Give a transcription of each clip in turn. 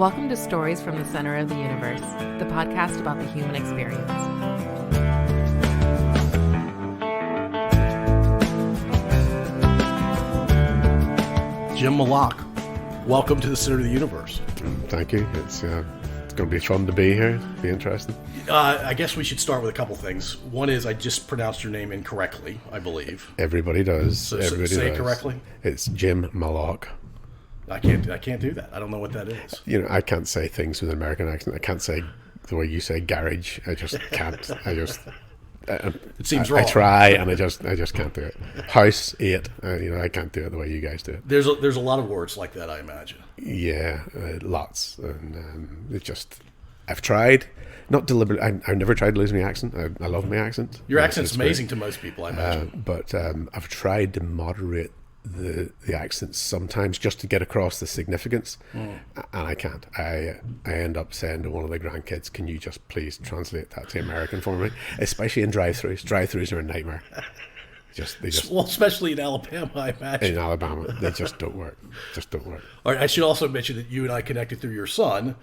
Welcome to Stories from the Center of the Universe, the podcast about the human experience. Jim Malaugh, welcome to the Center of the Universe. Thank you. It's going to be fun to be here. Be interesting. I guess we should start with a couple things. One is I just pronounced your name incorrectly, I believe. Everybody does. So Everybody say does. it correctly. It's Jim Malaugh. I can't do that. I don't know what that is. You know, I can't say things with an American accent. I can't say the way you say garage. I just can't. It seems wrong. I try and I just can't do it. House 8. I can't do it the way you guys do it. There's a lot of words like that, I imagine. Yeah, lots. And I've tried. Not deliberately. I've never tried to lose my accent. I love my accent. Your accent's amazing to most people, I imagine. But I've tried to moderate the accents sometimes just to get across the significance, and I can't. I end up saying to one of the grandkids, "Can you just please translate that to American for me?" Especially in drive-throughs. Drive-throughs are a nightmare. Well, especially in Alabama, I imagine. In Alabama, they just don't work. All right, I should also mention that you and I connected through your son,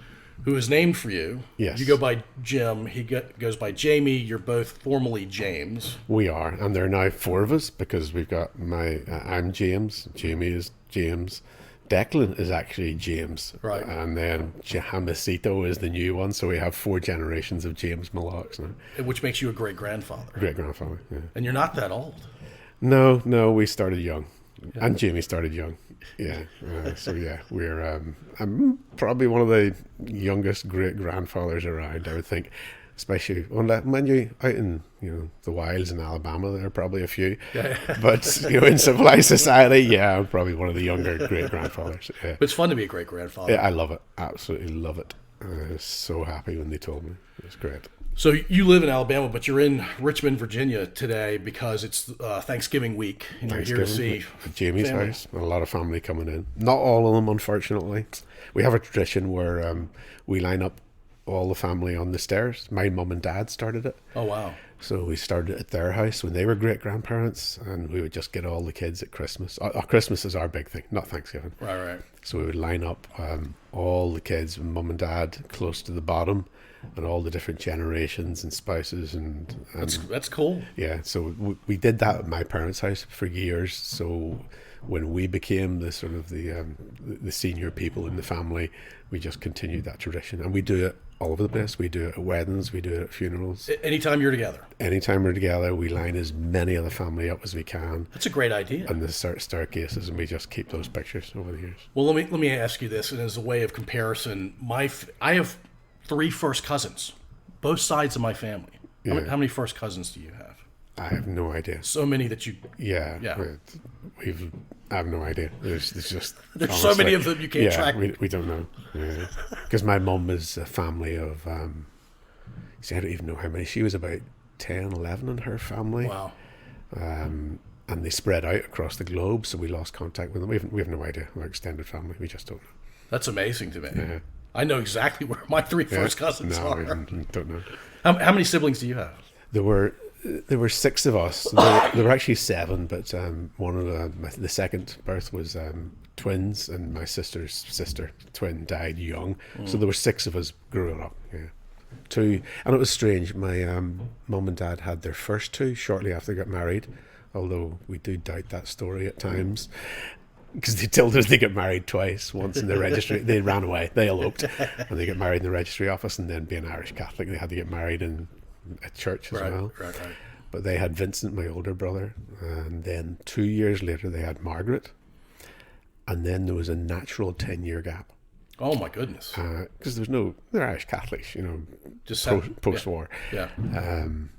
who is named for you. Yes. You go by Jim. He goes by Jamie. You're both formally James. We are, and there are now 4 of us because we've got I'm James. Jamie is James. Declan is actually James. Right. And then Jacinta is the new one, so we have 4 generations of James Malaughs now. Which makes you a great-grandfather. Great-grandfather, yeah. And you're not that old. No, we started young. Yeah. And Jamie started young. Yeah. We're I'm probably one of the youngest great-grandfathers around, I would think. Especially when you out in the wilds in Alabama, there are probably a few. Yeah. But in civilized society, yeah, I'm probably one of the younger great-grandfathers. Yeah. But it's fun to be a great-grandfather. Yeah, I love it. Absolutely love it. I was so happy when they told me. It was great. So you live in Alabama, but you're in Richmond, Virginia today because it's Thanksgiving week, and you're here to see at Jamie's family. house. A lot of family coming in. Not all of them, unfortunately. We have a tradition where we line up all the family on the stairs. My mum and dad started it. Oh, wow. So we started at their house when they were great-grandparents, and we would just get all the kids at Christmas. Christmas is our big thing, not Thanksgiving. Right. So we would line up all the kids, mum and dad, close to the bottom, and all the different generations and spouses. And that's cool. Yeah, so we did that at my parents' house for years. So when we became the sort of the senior people in the family, we just continued that tradition, and we do it all over the place. We do it at weddings, we do it at funerals. Anytime you're together. Anytime we're together, we line as many of the family up as we can. That's a great idea. And the staircases, and we just keep those pictures over the years. Well, let me ask you this, and as a way of comparison, I have 3 first cousins, both sides of my family. Yeah. How many first cousins do you have? I have no idea. So many that you... Yeah. I have no idea. There's just... There's honestly, so many of them you can't track. We don't know. Because my mum is a family of... see, I don't even know how many. She was about 10, 11 in her family. Wow. And they spread out across the globe, so we lost contact with them. We have no idea. Our extended family, we just don't know. That's amazing to me. Yeah. I know exactly where my 3 first cousins are. No, we don't know. How many siblings do you have? There were 6 of us. There were actually 7, but one of the second birth was twins, and my sister's sister twin died young. So there were 6 of us growing up. Yeah, 2, and it was strange. My mum and dad had their first 2 shortly after they got married, although we do doubt that story at times. Because they told us they got married twice. Once in the registry, they ran away, they eloped, and they got married in the registry office. And then, being Irish Catholic, they had to get married in a church as well. Right. But they had Vincent, my older brother, and then 2 years later they had Margaret, and then there was a natural 10-year gap. Oh my goodness! Because they're Irish Catholics, just post-war. Yeah. And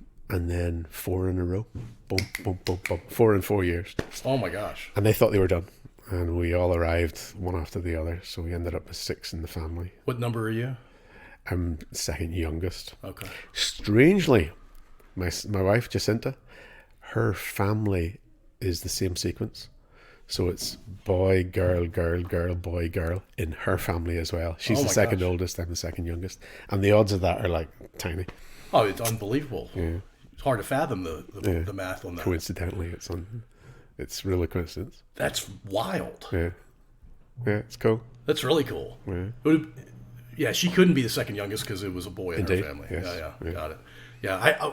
then 4 in a row, boom, boom, boom, boom, 4 in 4 years. Oh my gosh! And they thought they were done. And we all arrived one after the other, so we ended up with 6 in the family. What number are you? I'm second youngest. Okay. Strangely, my wife Jacinta, her family is the same sequence. So it's boy, girl, girl, girl, boy, girl in her family as well. She's the second oldest, I'm the second youngest. And the odds of that are like tiny. Oh, it's unbelievable. Yeah. It's hard to fathom the math on that. Coincidentally, it's really coincidence. That's wild. Yeah, it's cool. That's really cool. Yeah. Yeah, she couldn't be the second youngest because it was a boy in Indeed, her family. yes. Yeah, got it. Yeah,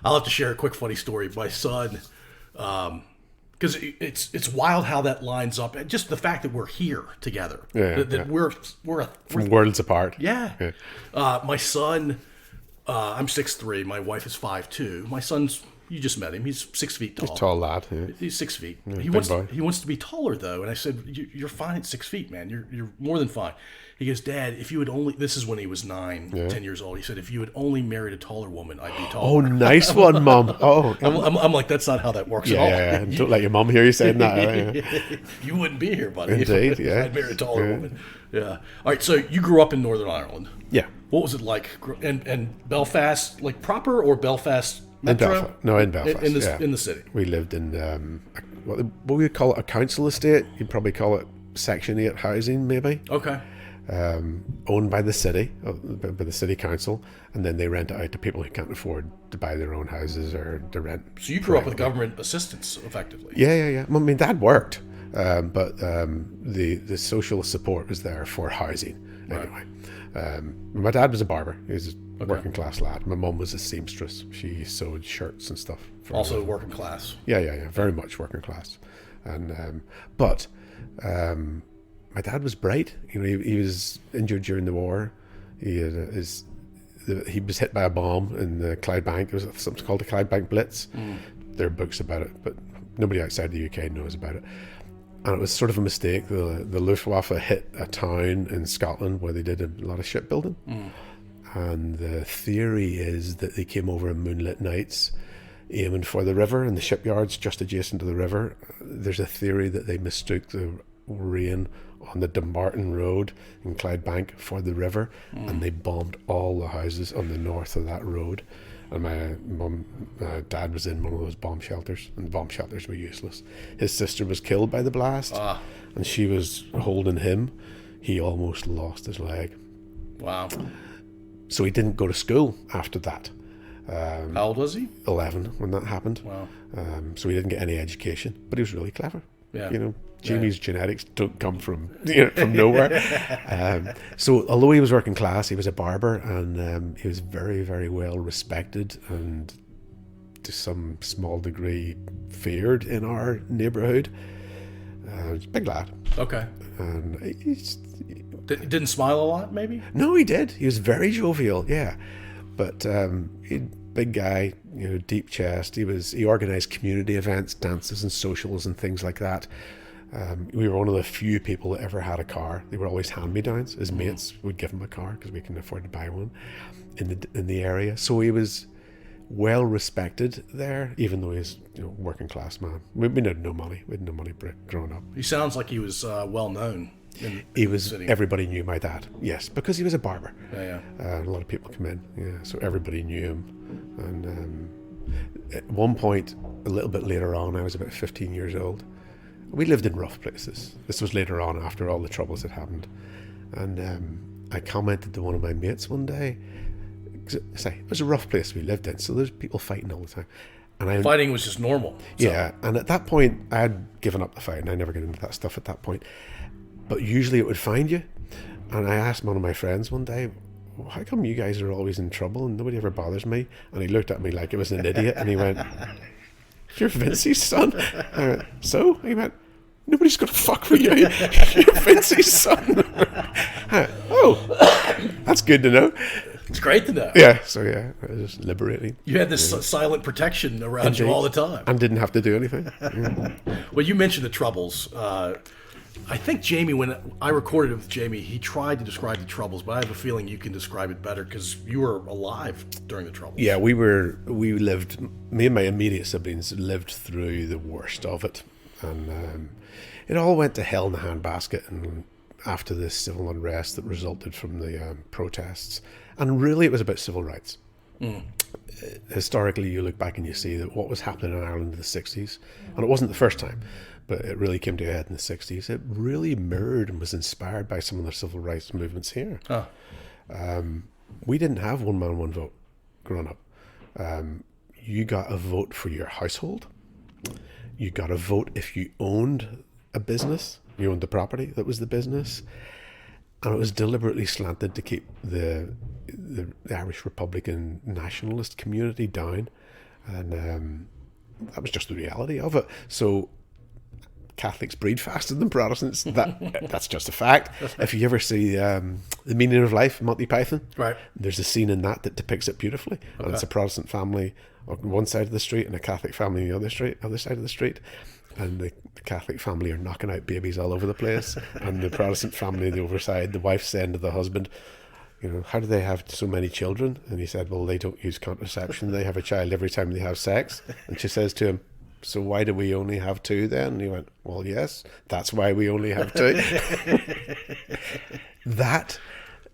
I'll have to share a quick funny story. My son, because it's wild how that lines up. Just the fact that we're here together. That we're from worlds apart. Yeah. My son, I'm 6'3". My wife is 5'2". My son's, you just met him. He's 6 feet tall. He's a tall lad. Yeah. He's 6 feet. Yeah, he wants to be taller though. And I said, "You're fine at 6 feet, man. You're more than fine." He goes, "Dad, if you had only..." This is when he was 10 years old. He said, "If you had only married a taller woman, I'd be taller." Oh, nice one, Mum. Oh, I'm like, that's not how that works at all. Yeah. Don't let your mum hear you saying that. You wouldn't be here, buddy. Indeed, if I'd married a taller woman. Yeah. All right. So you grew up in Northern Ireland. Yeah. What was it like? And Belfast, like proper, or Belfast Metro? In Belfast. In the city. We lived in what we would call it, a council estate. You'd probably call it Section 8 housing, maybe. Okay. Owned by the city, by the city council, and then they rent it out to people who can't afford to buy their own houses or to rent. So you grew up with government assistance, effectively. Yeah. I mean, Dad worked, but the social support was there for housing anyway. My dad was a barber. He was a working class lad. My mum was a seamstress. She sewed shirts and stuff. Also working class. Yeah. Very much working class, and but. My dad was bright. You know, he was injured during the war. He was hit by a bomb in the Clydebank. It was something called the Clydebank Blitz. There are books about it, but nobody outside the UK knows about it. And it was sort of a mistake. The Luftwaffe hit a town in Scotland where they did a lot of shipbuilding. And the theory is that they came over on moonlit nights aiming for the river, and the shipyards just adjacent to the river. There's a theory that they mistook the rain on the Dumbarton Road in Clydebank for the river, and they bombed all the houses on the north of that road. And my dad was in one of those bomb shelters, and the bomb shelters were useless. His sister was killed by the blast, and she was holding him. He almost lost his leg. Wow. So he didn't go to school after that. How old was he? 11 when that happened. Wow. So he didn't get any education, but he was really clever. Yeah. You know, Jamie's genetics don't come from nowhere. So although he was working class, he was a barber, and he was very, very well respected and to some small degree feared in our neighbourhood. He's a big lad. Okay. And didn't smile a lot, maybe? No, he did. He was very jovial, yeah. But big guy, you know, deep chest. He organised community events, dances and socials and things like that. We were one of the few people that ever had a car. They were always hand-me-downs. His mates would give him a car because we couldn't afford to buy one in the area. So he was well respected there, even though he's working class man. We had no money. We had no money growing up. He sounds like he was well known. Everybody knew my dad. Yes, because he was a barber. Yeah. A lot of people come in. Yeah, so everybody knew him. And at one point, a little bit later on, I was about 15 years old. We lived in rough places. This was later on, after all the troubles had happened. And I commented to one of my mates one day, it was a rough place we lived in, so there's people fighting all the time. And fighting was just normal. So. Yeah, and at that point, I had given up the fighting. I never got into that stuff at that point. But usually it would find you. And I asked one of my friends one day, how come you guys are always in trouble and nobody ever bothers me? And he looked at me like I was an idiot, and he went, you're Vincey's son? I went, so? He went, nobody's going to fuck with you. You're Vincey's son. Oh, that's good to know. It's great to know. Yeah, so it was just liberating. You had this silent protection around you all the time. And didn't have to do anything. Yeah. Well, you mentioned the Troubles. I think Jamie, when I recorded it with Jamie, he tried to describe the Troubles, but I have a feeling you can describe it better because you were alive during the Troubles. Yeah, me and my immediate siblings lived through the worst of it. And it all went to hell in a handbasket and after this civil unrest that resulted from the protests. And really it was about civil rights. Historically, you look back and you see that what was happening in Ireland in the 60s, and it wasn't the first time, but it really came to a head in the 60s. It really mirrored and was inspired by some of the civil rights movements here. We didn't have one man, one vote growing up. You got a vote for your household. You got a vote if you owned a business. You owned the property that was the business. And it was deliberately slanted to keep the Irish Republican nationalist community down. And that was just the reality of it. So Catholics breed faster than Protestants. That's just a fact. If you ever see The Meaning of Life, Monty Python, right, there's a scene in that depicts it beautifully. Okay. And it's a Protestant family on one side of the street and a Catholic family on the other side of the street. And the Catholic family are knocking out babies all over the place. And the Protestant family on the other side, the wife's saying to the husband, you know, how do they have so many children? And he said, well, they don't use contraception. They have a child every time they have sex. And she says to him, so why do we only have two then? And he went, well, yes, that's why we only have two. That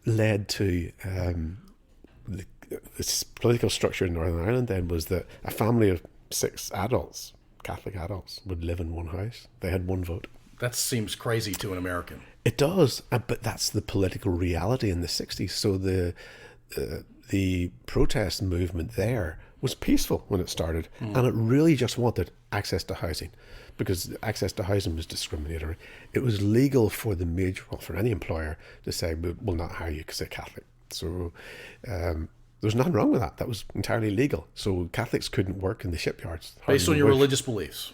led to this political structure in Northern Ireland then was that a family of 6 adults, Catholic adults, would live in one house. They had one vote. That seems crazy to an American. It does, but that's the political reality in the 60s. So the protest movement there was peaceful when it started, and it really just wanted access to housing, because access to housing was discriminatory. It was legal for for any employer to say, we'll not hire you because you're Catholic. So there's nothing wrong with that. That was entirely legal. So Catholics couldn't work in the shipyards. Based on your religious beliefs?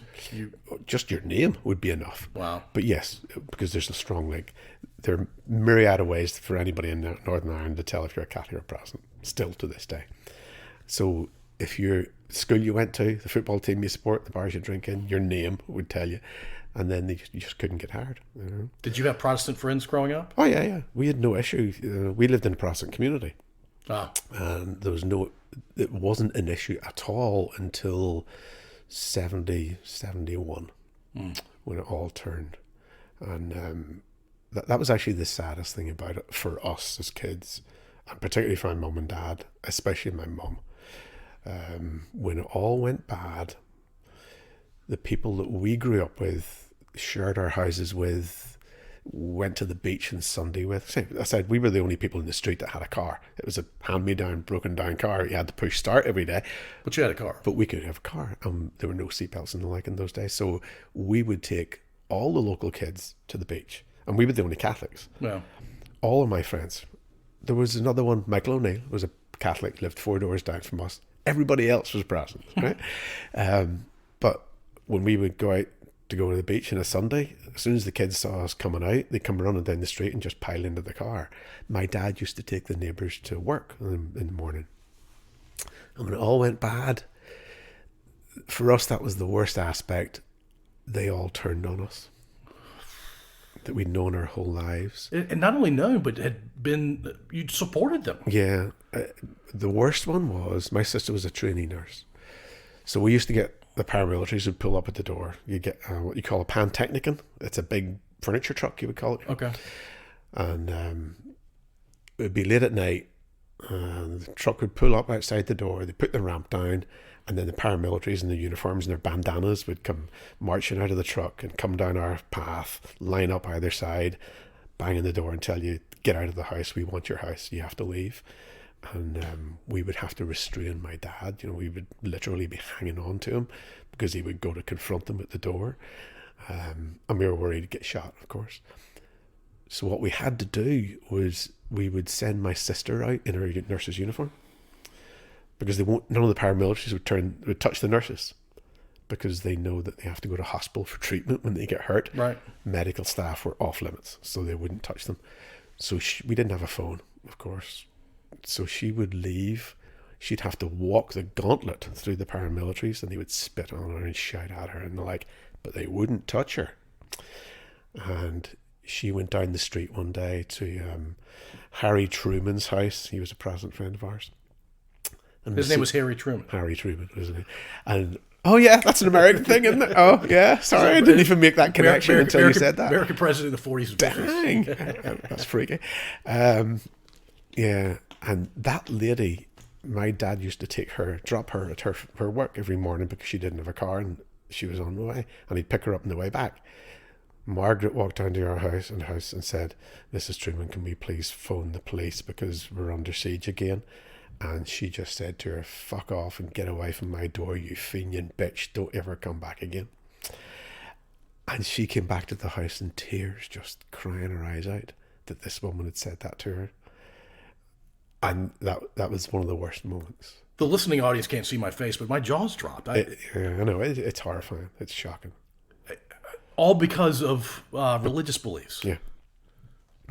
Just your name would be enough. Wow. But yes, because there's a strong link. There are myriad of ways for anybody in Northern Ireland to tell if you're a Catholic or Protestant, still to this day. So if you're the school you went to, the football team you support, the bars you drink in, your name would tell you. And then you just couldn't get hired. You know? Did you have Protestant friends growing up? Oh, yeah. We had no issue. We lived in a Protestant community. Ah. And it wasn't an issue at all until 71, when it all turned. And that was actually the saddest thing about it for us as kids, and particularly for my mum and dad, especially my mum. When it all went bad, the people that we grew up with, shared our houses with, went to the beach on Sunday with. I said we were the only people in the street that had a car. It was a hand-me-down, broken-down car. You had to push start every day. But you had a car. But we could have a car. There were no seatbelts and the like in those days. So we would take all the local kids to the beach. And we were the only Catholics. Yeah. All of my friends. There was another one, Michael O'Neill, was a Catholic, lived 4 doors down from us. Everybody else was Protestant, right? But when we would go out to go to the beach on a Sunday, as soon as the kids saw us coming out, they'd come running down the street and just pile into the car. My dad used to take the neighbours to work in the morning. And when it all went bad, for us, that was the worst aspect. They all turned on us. That we'd known our whole lives. And not only known, but you'd supported them. Yeah. The worst one was, my sister was a trainee nurse. So we used to get, the paramilitaries would pull up at the door. You get what you call a pantechnicon. It's a big furniture truck, you would call it. Okay. And it would be late at night, and the truck would pull up outside the door. They'd put the ramp down, and then the paramilitaries in their uniforms and their bandanas would come marching out of the truck and come down our path, line up either side, banging the door and tell you, get out of the house. We want your house. You have to leave. And we would have to restrain my dad. You know, we would literally be hanging on to him because he would go to confront them at the door. And we were worried he'd get shot, of course. So what we had to do was we would send my sister out in her nurse's uniform, because none of the paramilitaries would touch the nurses, because they know that they have to go to hospital for treatment when they get hurt. Right. Medical staff were off limits, so they wouldn't touch them. So we didn't have a phone, of course. So she would leave. She'd have to walk the gauntlet through the paramilitaries, and they would spit on her and shout at her and the like, but they wouldn't touch her. And she went down the street one day to Harry Truman's house. He was a Protestant friend of ours. And his name was Harry Truman. Harry Truman, wasn't he? And oh yeah, that's an American thing, isn't it? Oh yeah, sorry, I didn't even make that connection until you said that. American president in the 40s and 50s. Dang, that's freaky. Yeah, and that lady, my dad used to drop her at her work every morning because she didn't have a car and she was on the way, and he'd pick her up on the way back. Margaret walked down to our house and said, "Mrs. Truman, can we please phone the police because we're under siege again?" And she just said to her, "Fuck off and get away from my door, you fiending bitch. Don't ever come back again." And she came back to the house in tears, just crying her eyes out. that this woman had said that to her. And that was one of the worst moments. The listening audience can't see my face, but my jaw's dropped. I know. It's horrifying. It's shocking. All because of religious beliefs. Yeah.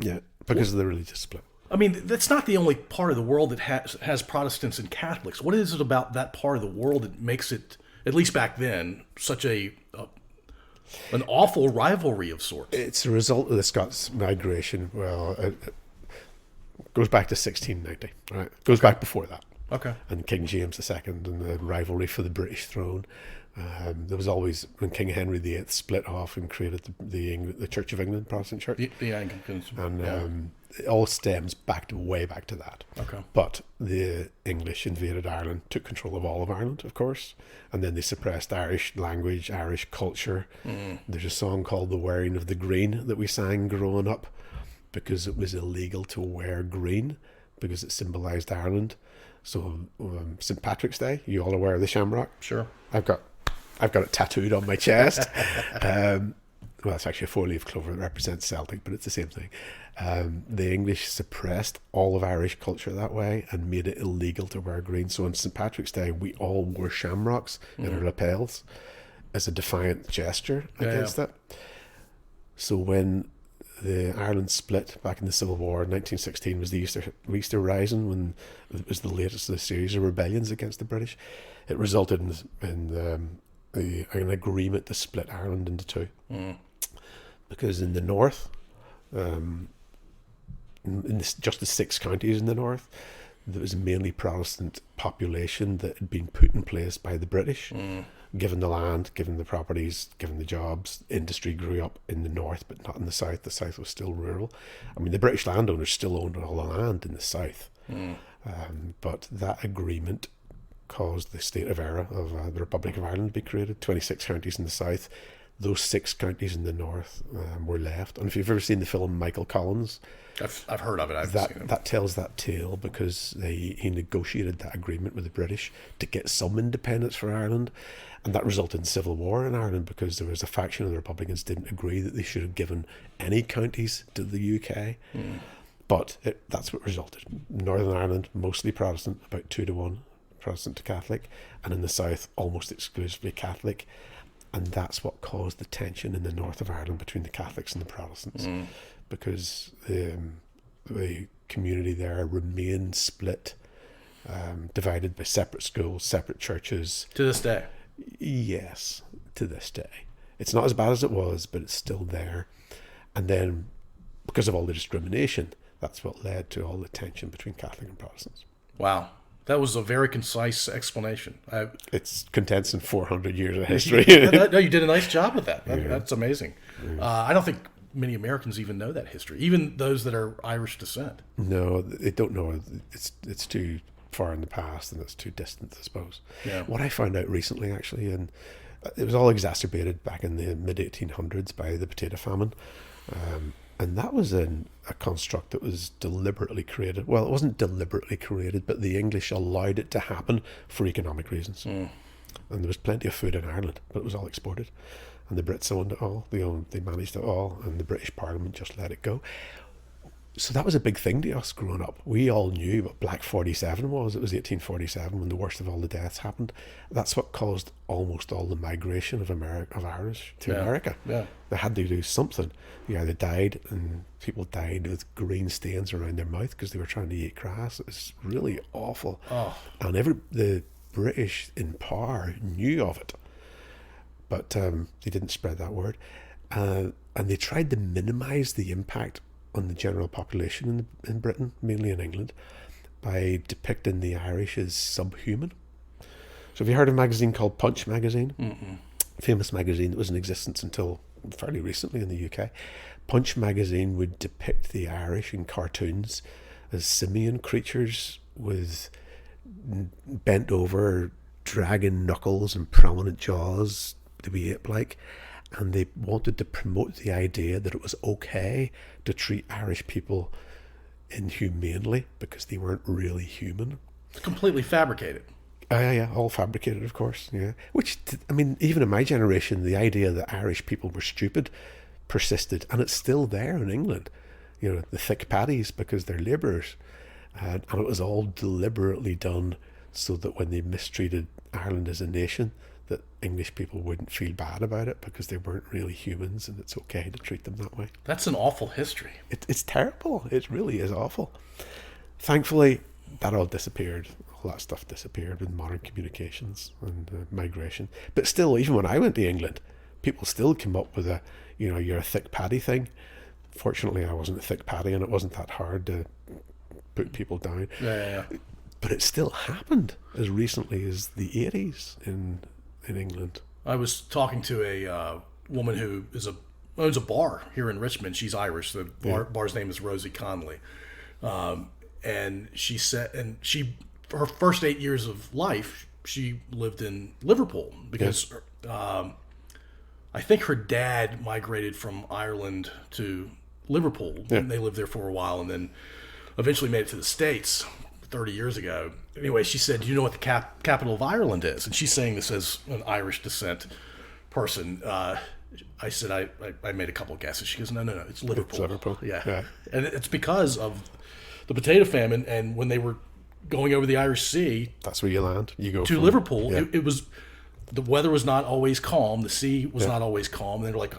Yeah, because of the religious split. I mean, that's not the only part of the world that has Protestants and Catholics. What is it about that part of the world that makes it, at least back then, such an awful rivalry of sorts? It's a result of the Scots migration. Well, it goes back to 1690, right? It goes back before that. Okay. And King James II and the rivalry for the British throne. There was always, when King Henry VIII split off and created the Church of England, Protestant Church. The Anglicans. And it all stems way back to that. Okay. But the English invaded Ireland, took control of all of Ireland, of course, and then they suppressed Irish language, Irish culture. There's a song called The Wearing of the Green that we sang growing up because it was illegal to wear green because it symbolised Ireland. So St. Patrick's Day, you all aware of the shamrock? Sure. I've got it tattooed on my chest. Well, it's actually a 4-leaf clover that represents Celtic, but it's the same thing. The English suppressed all of Irish culture that way and made it illegal to wear green. So on St. Patrick's Day, we all wore shamrocks in our lapels as a defiant gesture against that. So when the Ireland split back in the Civil War in 1916 was the Easter Rising, when it was the latest of a series of rebellions against the British. It resulted in an agreement to split Ireland into two. Because in the north, just the 6 counties in the north, there was mainly Protestant population that had been put in place by the British. Given the land, given the properties, given the jobs, industry grew up in the north, but not in the south. The south was still rural. I mean, the British landowners still owned all the land in the south. But that agreement caused the state of era of the Republic of Ireland to be created. 26 counties in the south. Those 6 counties in the north were left. And if you've ever seen the film Michael Collins, I've heard of it. I've seen it. That tells that tale because he negotiated that agreement with the British to get some independence for Ireland, and that resulted in civil war in Ireland because there was a faction of the Republicans didn't agree that they should have given any counties to the UK. But that's what resulted. Northern Ireland, mostly Protestant, about 2-1 Protestant to Catholic, and in the south, almost exclusively Catholic. And that's what caused the tension in the north of Ireland between the Catholics and the Protestants, because the community there remained split, divided by separate schools, separate churches. To this day? Yes, to this day. It's not as bad as it was, but it's still there. And then, because of all the discrimination, that's what led to all the tension between Catholic and Protestants. Wow. That was a very concise explanation. It's condensed in 400 years of history. No, you did a nice job with that. That's amazing. I don't think many Americans even know that history, even those that are Irish descent. No, they don't know. It's too far in the past and it's too distant, I suppose. Yeah. What I found out recently, actually, and it was all exacerbated back in the mid-1800s by the potato famine. And that was a construct that was deliberately created. Well, it wasn't deliberately created, but the English allowed it to happen for economic reasons. And there was plenty of food in Ireland, but it was all exported. And the Brits owned it all. They managed it all, and the British Parliament just let it go. So that was a big thing to us growing up. We all knew what Black 47 was. It was 1847 when the worst of all the deaths happened. That's what caused almost all the migration of Irish to America. Yeah. They had to do something. You either died, and people died with green stains around their mouth because they were trying to eat grass. It was really awful. And the British in power knew of it, but they didn't spread that word. And they tried to minimise the impact on the general population in Britain, mainly in England, by depicting the Irish as subhuman. So have you heard of a magazine called Punch magazine? Famous magazine that was in existence until fairly recently in the UK. Punch magazine would depict the Irish in cartoons as simian creatures with bent over, dragging knuckles and prominent jaws to be ape-like. And they wanted to promote the idea that it was okay to treat Irish people inhumanely because they weren't really human. It's completely fabricated. Yeah, all fabricated, of course. Yeah, which, I mean, even in my generation, the idea that Irish people were stupid persisted, and it's still there in England. the thick paddies because they're labourers. And it was all deliberately done so that when they mistreated Ireland as a nation, that English people wouldn't feel bad about it because they weren't really humans and it's okay to treat them that way. That's an awful history. It's terrible. It really is awful. Thankfully, that all disappeared. All that stuff disappeared with modern communications and migration. But still, even when I went to England, people still came up with you're a thick paddy thing. Fortunately, I wasn't a thick paddy and it wasn't that hard to put people down. Yeah. But it still happened as recently as the 80s in England. I was talking to a woman who owns a bar here in Richmond. She's Irish. The bar's name is Rosie Conley. And she said, her first 8 years of life, she lived in Liverpool because I think her dad migrated from Ireland to Liverpool. Yeah. And they lived there for a while and then eventually made it to the States 30 years ago. Anyway, she said, do you know what the capital of Ireland is? And she's saying this as an Irish descent person. I said, I made a couple of guesses. She goes, no, it's Liverpool. It's Liverpool. Yeah. And it's because of the potato famine. And when they were going over the Irish Sea, that's where you land. You go to Liverpool. Yeah. It was, the weather was not always calm. The sea was not always calm. And they're like,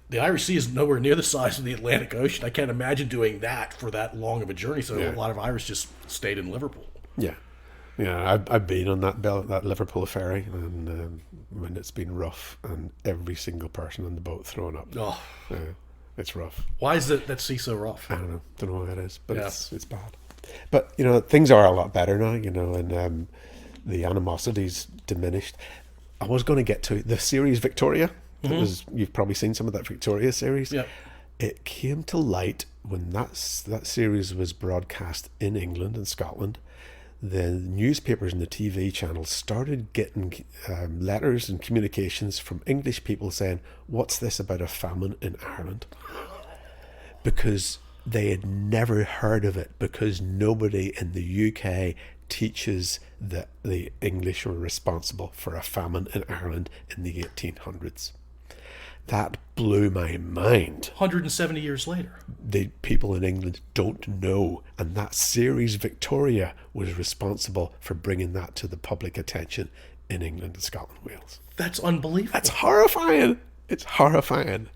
the Irish Sea is nowhere near the size of the Atlantic Ocean. I can't imagine doing that for that long of a journey. So a lot of Irish just stayed in Liverpool. Yeah. Yeah, I've been on that Liverpool ferry, and when it's been rough, and every single person on the boat throwing up. Oh, it's rough. Why is that sea so rough? I don't know what it is, but it's bad. But things are a lot better now, and the animosity's diminished. I was going to get to the series Victoria. You've probably seen some of that Victoria series. Yeah. It came to light when that series was broadcast in England and Scotland. The newspapers and the TV channels started getting letters and communications from English people saying, what's this about a famine in Ireland? Because they had never heard of it, because nobody in the UK teaches that the English were responsible for a famine in Ireland in the 1800s. That blew my mind. 170 years later. The people in England don't know. And that series, Victoria, was responsible for bringing that to the public attention in England and Scotland and Wales. That's unbelievable. That's horrifying. It's horrifying.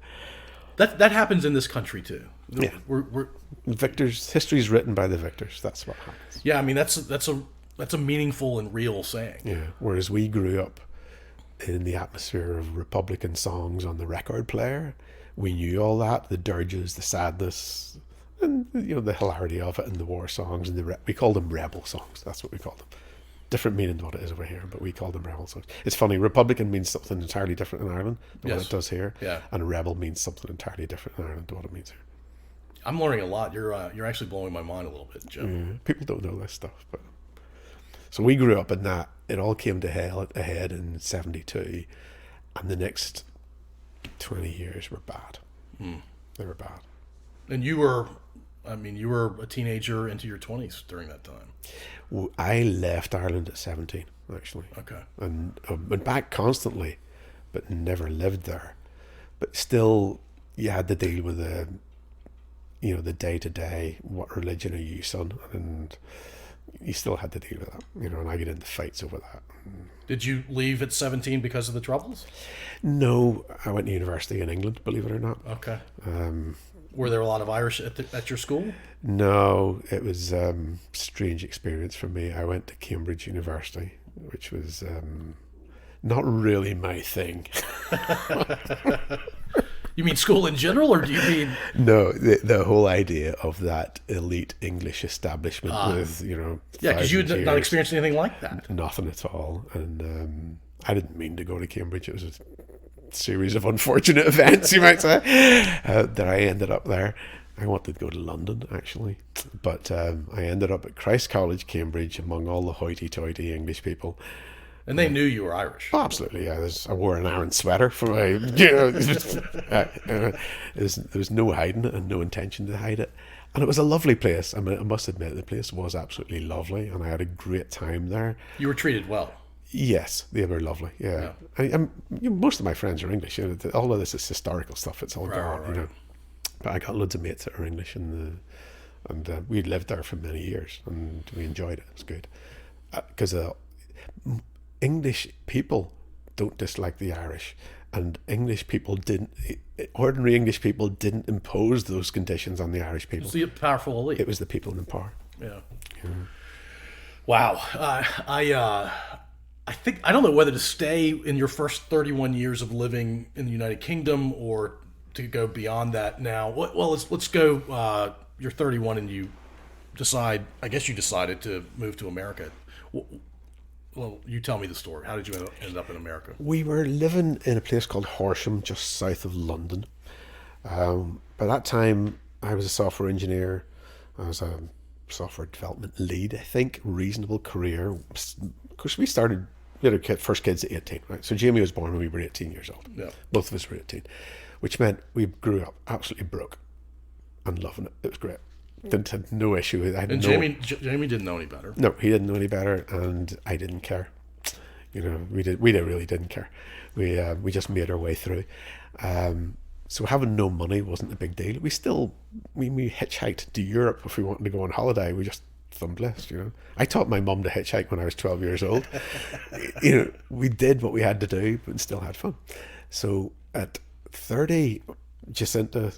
That happens in this country too. Yeah. We're victors. History's written by the victors. That's what happens. Yeah, I mean that's a meaningful and real saying. Yeah. Whereas we grew up in the atmosphere of Republican songs on the record player. We knew all that, the dirges, the sadness, and the hilarity of it, and the war songs, and we called them rebel songs. That's what we called them. Different meaning than what it is over here, but we call them rebel songs. It's funny, Republican means something entirely different in Ireland than what it does here, and rebel means something entirely different in Ireland than what it means here. I'm learning a lot. You're actually blowing my mind a little bit, Joe. People don't know this stuff, but so we grew up in that. It all came to a head in 72, and the next 20 years were bad. They were bad. And you were a teenager into your 20s during that time. I left Ireland at 17, actually. Okay. And went back constantly, but never lived there. But still, you had to deal with the day-to-day, what religion are you, son? And you still had to deal with that, and I get into fights over that. Did you leave at 17 because of the troubles? No, I went to university in England, believe it or not. Okay. Were there a lot of Irish at your school? No, it was a strange experience for me. I went to Cambridge University, which was not really my thing. You mean school in general, or do you mean... No, the whole idea of that elite English establishment with, Yeah, because you had not experienced anything like that. Nothing at all. And I didn't mean to go to Cambridge. It was a series of unfortunate events, you might say, that I ended up there. I wanted to go to London, actually. But I ended up at Christ College, Cambridge, among all the hoity-toity English people. And they knew you were Irish. Oh, absolutely, yeah. I wore an Aran sweater for my, there was no hiding it and no intention to hide it. And it was a lovely place. I mean, I must admit, the place was absolutely lovely, and I had a great time there. You were treated well. Yes, they were lovely, yeah. Most of my friends are English. All of this is historical stuff. It's all gone, right. But I got loads of mates that are English, and we lived there for many years, and we enjoyed it. It's good because English people don't dislike the Irish, and ordinary English people didn't impose those conditions on the Irish people. It's the powerful elite. It was the people in power. Yeah. Wow. I think I don't know whether to stay in your first 31 years of living in the United Kingdom or to go beyond that now. Well, let's go. You're 31 and you decide. I guess you decided to move to America. Well, you tell me the story. How did you end up in America? We were living in a place called Horsham, just south of London. By that time, I was a software engineer. I was a software development lead, I think. Reasonable career. Of course, we had our first kids at 18, right? So Jamie was born when we were 18 years old. Yeah. Both of us were 18, which meant we grew up absolutely broke and loving it. It was great. Didn't have no issue with it. Jamie didn't know any better. No, he didn't know any better, and I didn't care. We really didn't care. We just made our way through. So having no money wasn't a big deal. We hitchhiked to Europe if we wanted to go on holiday. We just blessed, I taught my mum to hitchhike when I was 12 years old. We did what we had to do, but still had fun. So at 30, Jacinta,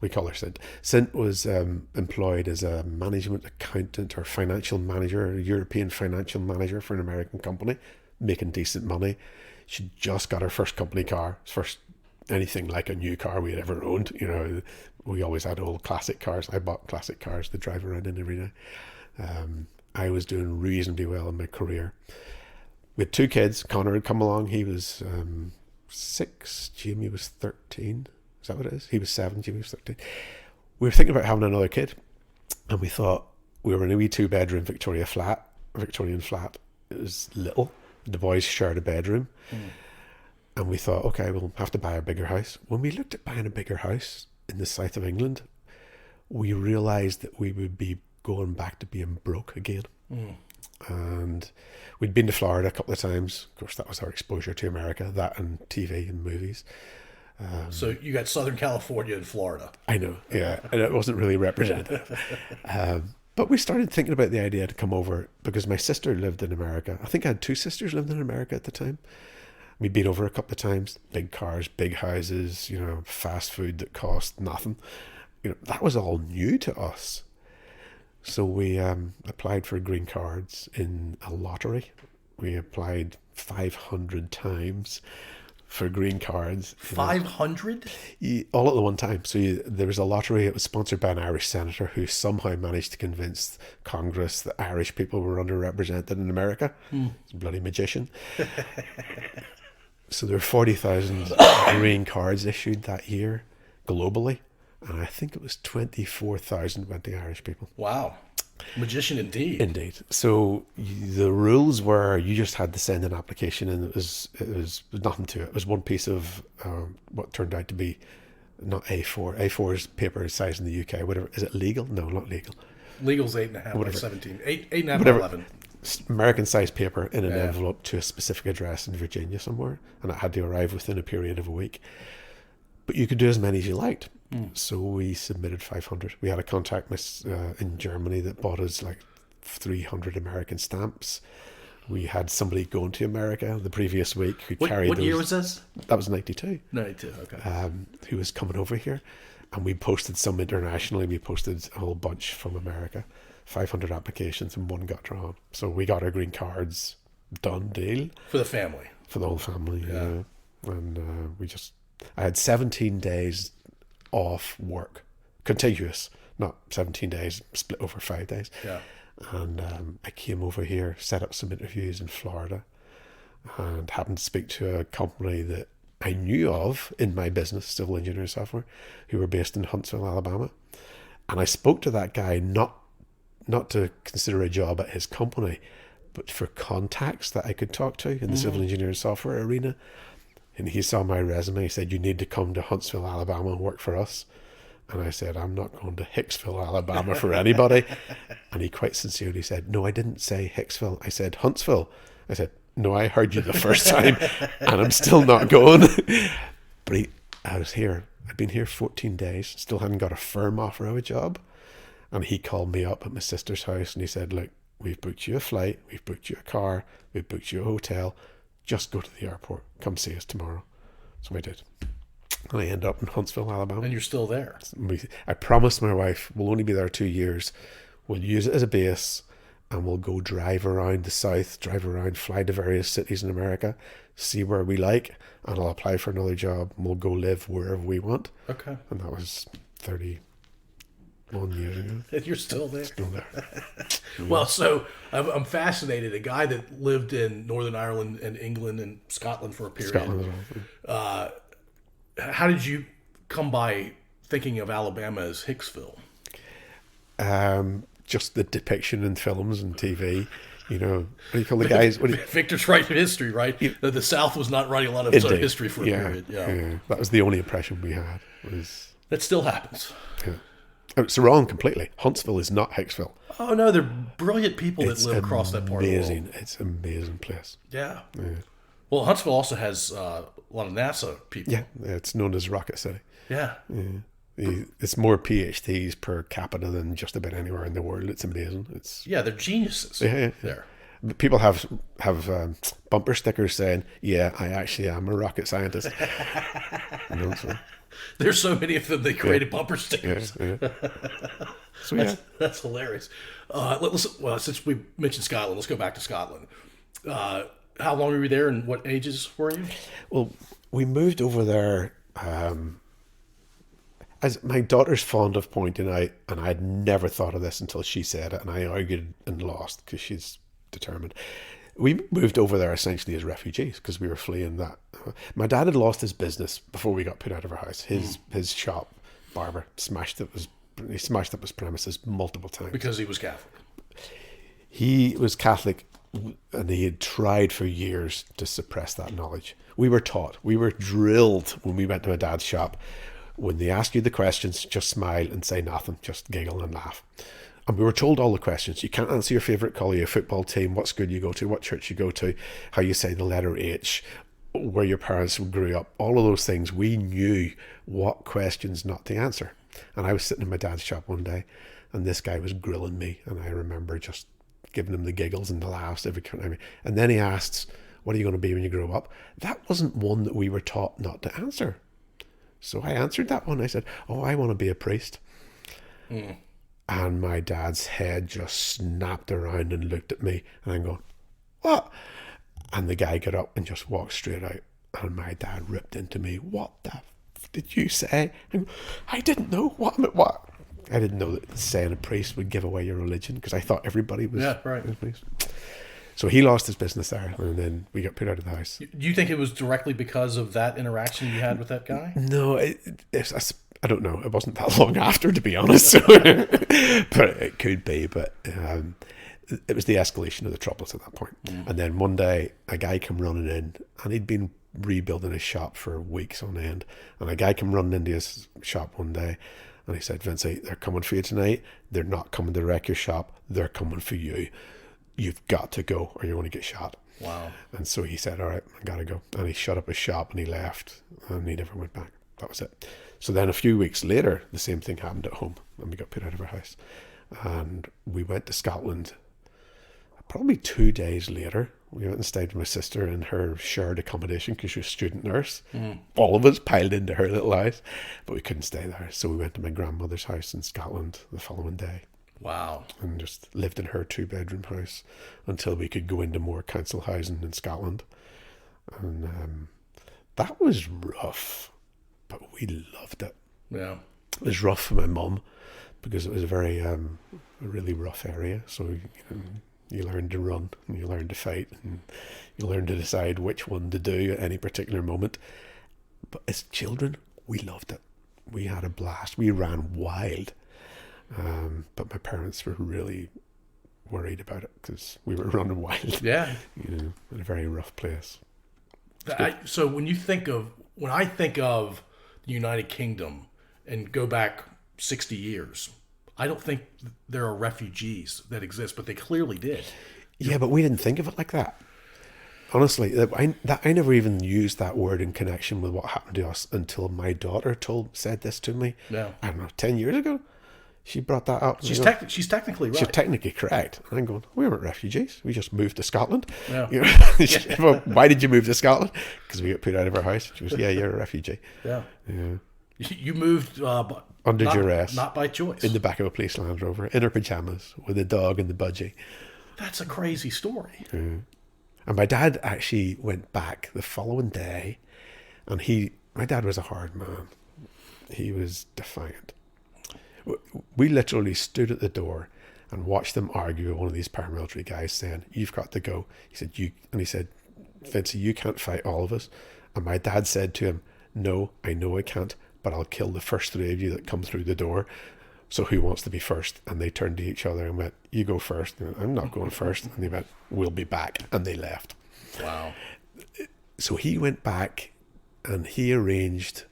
we call her Cint. Cint was employed as a management accountant or financial manager, a European financial manager for an American company, making decent money. She just got her first company car, first anything like a new car we had ever owned. We always had old classic cars. I bought classic cars to drive around in every day. I was doing reasonably well in my career. We had 2 kids. Connor had come along. He was 6. Jamie was 13. Is that what it is? He was 7. Jamie was 13. We were thinking about having another kid, and we thought we were in a wee 2-bedroom Victorian flat. It was little. The boys shared a bedroom. And we thought, okay, we'll have to buy a bigger house. When we looked at buying a bigger house in the south of England, we realised that we would be going back to being broke again. And we'd been to Florida a couple of times. Of course, that was our exposure to America, that and TV and movies. So you got Southern California and Florida. I know, yeah. And it wasn't really representative. But we started thinking about the idea to come over because my sister lived in America. I think I had 2 sisters lived in America at the time. We'd been over a couple of times. Big cars, big houses, fast food that cost nothing. That was all new to us. So we applied for green cards in a lottery. We applied 500 times for green cards. 500? All at the one time. So there was a lottery. It was sponsored by an Irish senator who somehow managed to convince Congress that Irish people were underrepresented in America. He's a bloody magician. So there were 40,000 green cards issued that year globally. And I think it was 24,000 went to Irish people. Wow. Magician indeed. Indeed. So the rules were you just had to send an application, and it was nothing to it. It was one piece of what turned out to be not A4. A4 is paper size in the UK. Whatever. Is it legal? No, not legal. Legal's 8.5 by 17. 8.5 by 11. American sized paper in an envelope to a specific address in Virginia somewhere, and it had to arrive within a period of a week. But you could do as many as you liked. So we submitted 500. We had a contact in Germany that bought us like 300 American stamps. We had somebody going to America the previous week who carried What year was this? That was 92. 92, okay. Who was coming over here. And we posted some internationally. We posted a whole bunch from America. 500 applications and 1 got drawn. So we got our green cards, done deal. For the family. For the whole family, yeah. And I had 17 days off work, contiguous, not 17 days split over 5 days. Yeah. And I came over here, set up some interviews in Florida, and happened to speak to a company that I knew of in my business, civil engineering software, who were based in Huntsville, Alabama. And I spoke to that guy not to consider a job at his company, but for contacts that I could talk to in the civil engineering software arena. And he saw my resume. He said, "You need to come to Huntsville, Alabama and work for us." And I said, "I'm not going to Hicksville, Alabama for anybody." And he quite sincerely said, "No, I didn't say Hicksville. I said Huntsville." I said, "No, I heard you the first time and I'm still not going." But I was here I'd been here 14 days, still hadn't got a firm offer of a job. And he called me up at my sister's house and he said, look, we've booked you a flight, we've booked you a car, we've booked you a hotel. Just go to the airport. Come see us tomorrow. So I did. And I ended up in Huntsville, Alabama. And you're still there. I promised my wife we'll only be there 2 years. We'll use it as a base and we'll go drive around the South, fly to various cities in America, see where we like, and I'll apply for another job and we'll go live wherever we want. Okay. And that was 31 years ago. And you're still there. Still there. Well, so I'm fascinated. A guy that lived in Northern Ireland and England and Scotland for a period. Scotland as well. How did you come by thinking of Alabama as Hicksville? Just the depiction in films and TV. You know, what do you call the guys? Victor's writing history, right? The South was not writing a lot of its own history for a period. Yeah. That was the only impression we had. That still happens. Yeah. It's wrong completely. Huntsville is not Hicksville. Oh no, they're brilliant people that live across that part of the world. It's an amazing place. Yeah. Well, Huntsville also has a lot of NASA people. Yeah, it's known as Rocket City. Yeah. It's more PhDs per capita than just about anywhere in the world. It's amazing. They're geniuses. There. People have bumper stickers saying, "Yeah, I actually am a rocket scientist." There's so many of them. They created bumper stickers. So that's hilarious. Since we mentioned Scotland, let's go back to Scotland. How long were you there, and what ages were you? Well, we moved over there. As my daughter's fond of pointing out, and I'd never thought of this until she said it, and I argued and lost because she's determined. We moved over there essentially as refugees because we were fleeing that. My dad had lost his business before we got put out of our house. His shop, barber, smashed up his premises multiple times. Because he was Catholic. He was Catholic, and he had tried for years to suppress that knowledge. We were taught, we were drilled when we went to my dad's shop. When they ask you the questions, just smile and say nothing, just giggle and laugh. And we were told all the questions. You can't answer your favourite colour, your football team, what school you go to, what church you go to, how you say the letter H, where your parents grew up, all of those things. We knew what questions not to answer. And I was sitting in my dad's shop one day, and this guy was grilling me, and I remember just giving him the giggles and the laughs every time. And then he asks, what are you going to be when you grow up? That wasn't one that we were taught not to answer. So I answered that one. I said, I want to be a priest. And my dad's head just snapped around and looked at me. And I'm going, what? And the guy got up and just walked straight out. And my dad ripped into me. What the f did you say? I didn't know. What? I didn't know that saying a priest would give away your religion because I thought everybody was a priest. So he lost his business there, and then we got put out of the house. Do you think it was directly because of that interaction you had with that guy? No, I don't know. It wasn't that long after, to be honest. But it could be. But it was the escalation of the troubles at that point. And then one day, a guy came running in, and he'd been rebuilding his shop for weeks on end. And a guy came running into his shop one day, and he said, Vincey, they're coming for you tonight. They're not coming to wreck your shop. They're coming for you. You've got to go or you're going to get shot. Wow. And so he said, all right, I got to go. And he shut up his shop and he left and he never went back. That was it. So then a few weeks later, the same thing happened at home and we got put out of our house. And we went to Scotland probably 2 days later. We went and stayed with my sister in her shared accommodation because she was a student nurse. All of us piled into her little house, but we couldn't stay there. So we went to my grandmother's house in Scotland the following day. Wow. And just lived in her 2-bedroom house until we could go into more council housing in Scotland. And that was rough, but we loved it. Yeah. It was rough for my mum because it was a really rough area. So you learn to run and you learn to fight and you learn to decide which one to do at any particular moment. But as children, we loved it. We had a blast. We ran wild. But my parents were really worried about it because we were running wild. Yeah. In a very rough place. So when I think of the United Kingdom and go back 60 years, I don't think there are refugees that exist, but they clearly did. Yeah, but we didn't think of it like that. honestly, I never even used that word in connection with what happened to us until my daughter said this to me. Yeah. I don't know, 10 years ago. She brought that up. She's technically right. She's technically correct. And I'm going, we weren't refugees. We just moved to Scotland. Yeah. You know, well, why did you move to Scotland? Because we got put out of our house. She goes, yeah, you're a refugee. Yeah. Yeah. You moved under duress, not by choice, in the back of a police Land Rover, in her pajamas, with a dog in the budgie. That's a crazy story. Yeah. And my dad actually went back the following day, and my dad was a hard man. He was defiant. We literally stood at the door and watched them argue with one of these paramilitary guys, saying, "You've got to go." He said, "Vincey, you can't fight all of us." And my dad said to him, "No, I know I can't, but I'll kill the first three of you that come through the door. So who wants to be first?" And they turned to each other and went, "You go first." And I'm not going first. And they went, "We'll be back." And they left. Wow. So he went back and he arranged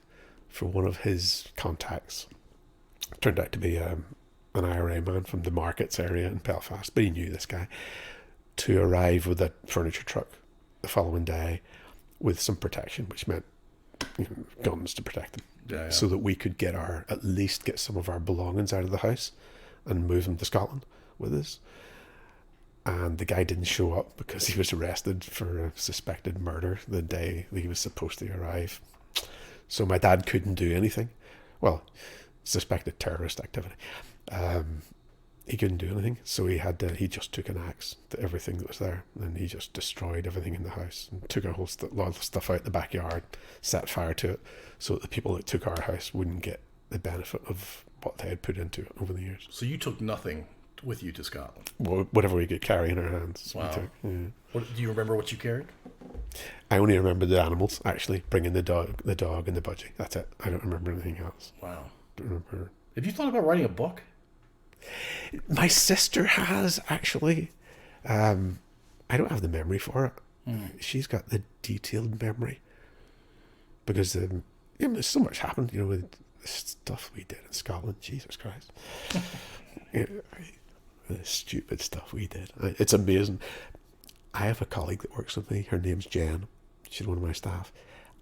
for one of his contacts. Turned out to be an IRA man from the markets area in Belfast, but he knew this guy, to arrive with a furniture truck the following day with some protection, which meant guns to protect them. Yeah. So that we could at least get some of our belongings out of the house and move them to Scotland with us. And the guy didn't show up because he was arrested for a suspected murder the day he was supposed to arrive. So my dad couldn't do anything. Well, suspected terrorist activity. He couldn't do anything, so he just took an axe to everything that was there, and he just destroyed everything in the house and took a whole lot of stuff out the backyard, set fire to it, so that the people that took our house wouldn't get the benefit of what they had put into it over the years. So you took nothing with you to Scotland? Whatever we could carry in our hands. Wow. We took, yeah. Do you remember what you carried? I only remember the animals, actually, bringing the dog and the budgie. That's it. I don't remember anything else. Wow. Don't remember. Have you thought about writing a book? My sister has, actually. I don't have the memory for it. She's got the detailed memory. Because there's so much happened, with the stuff we did in Scotland. Jesus Christ. The stupid stuff we did. It's amazing. I have a colleague that works with me. Her name's Jen. She's one of my staff.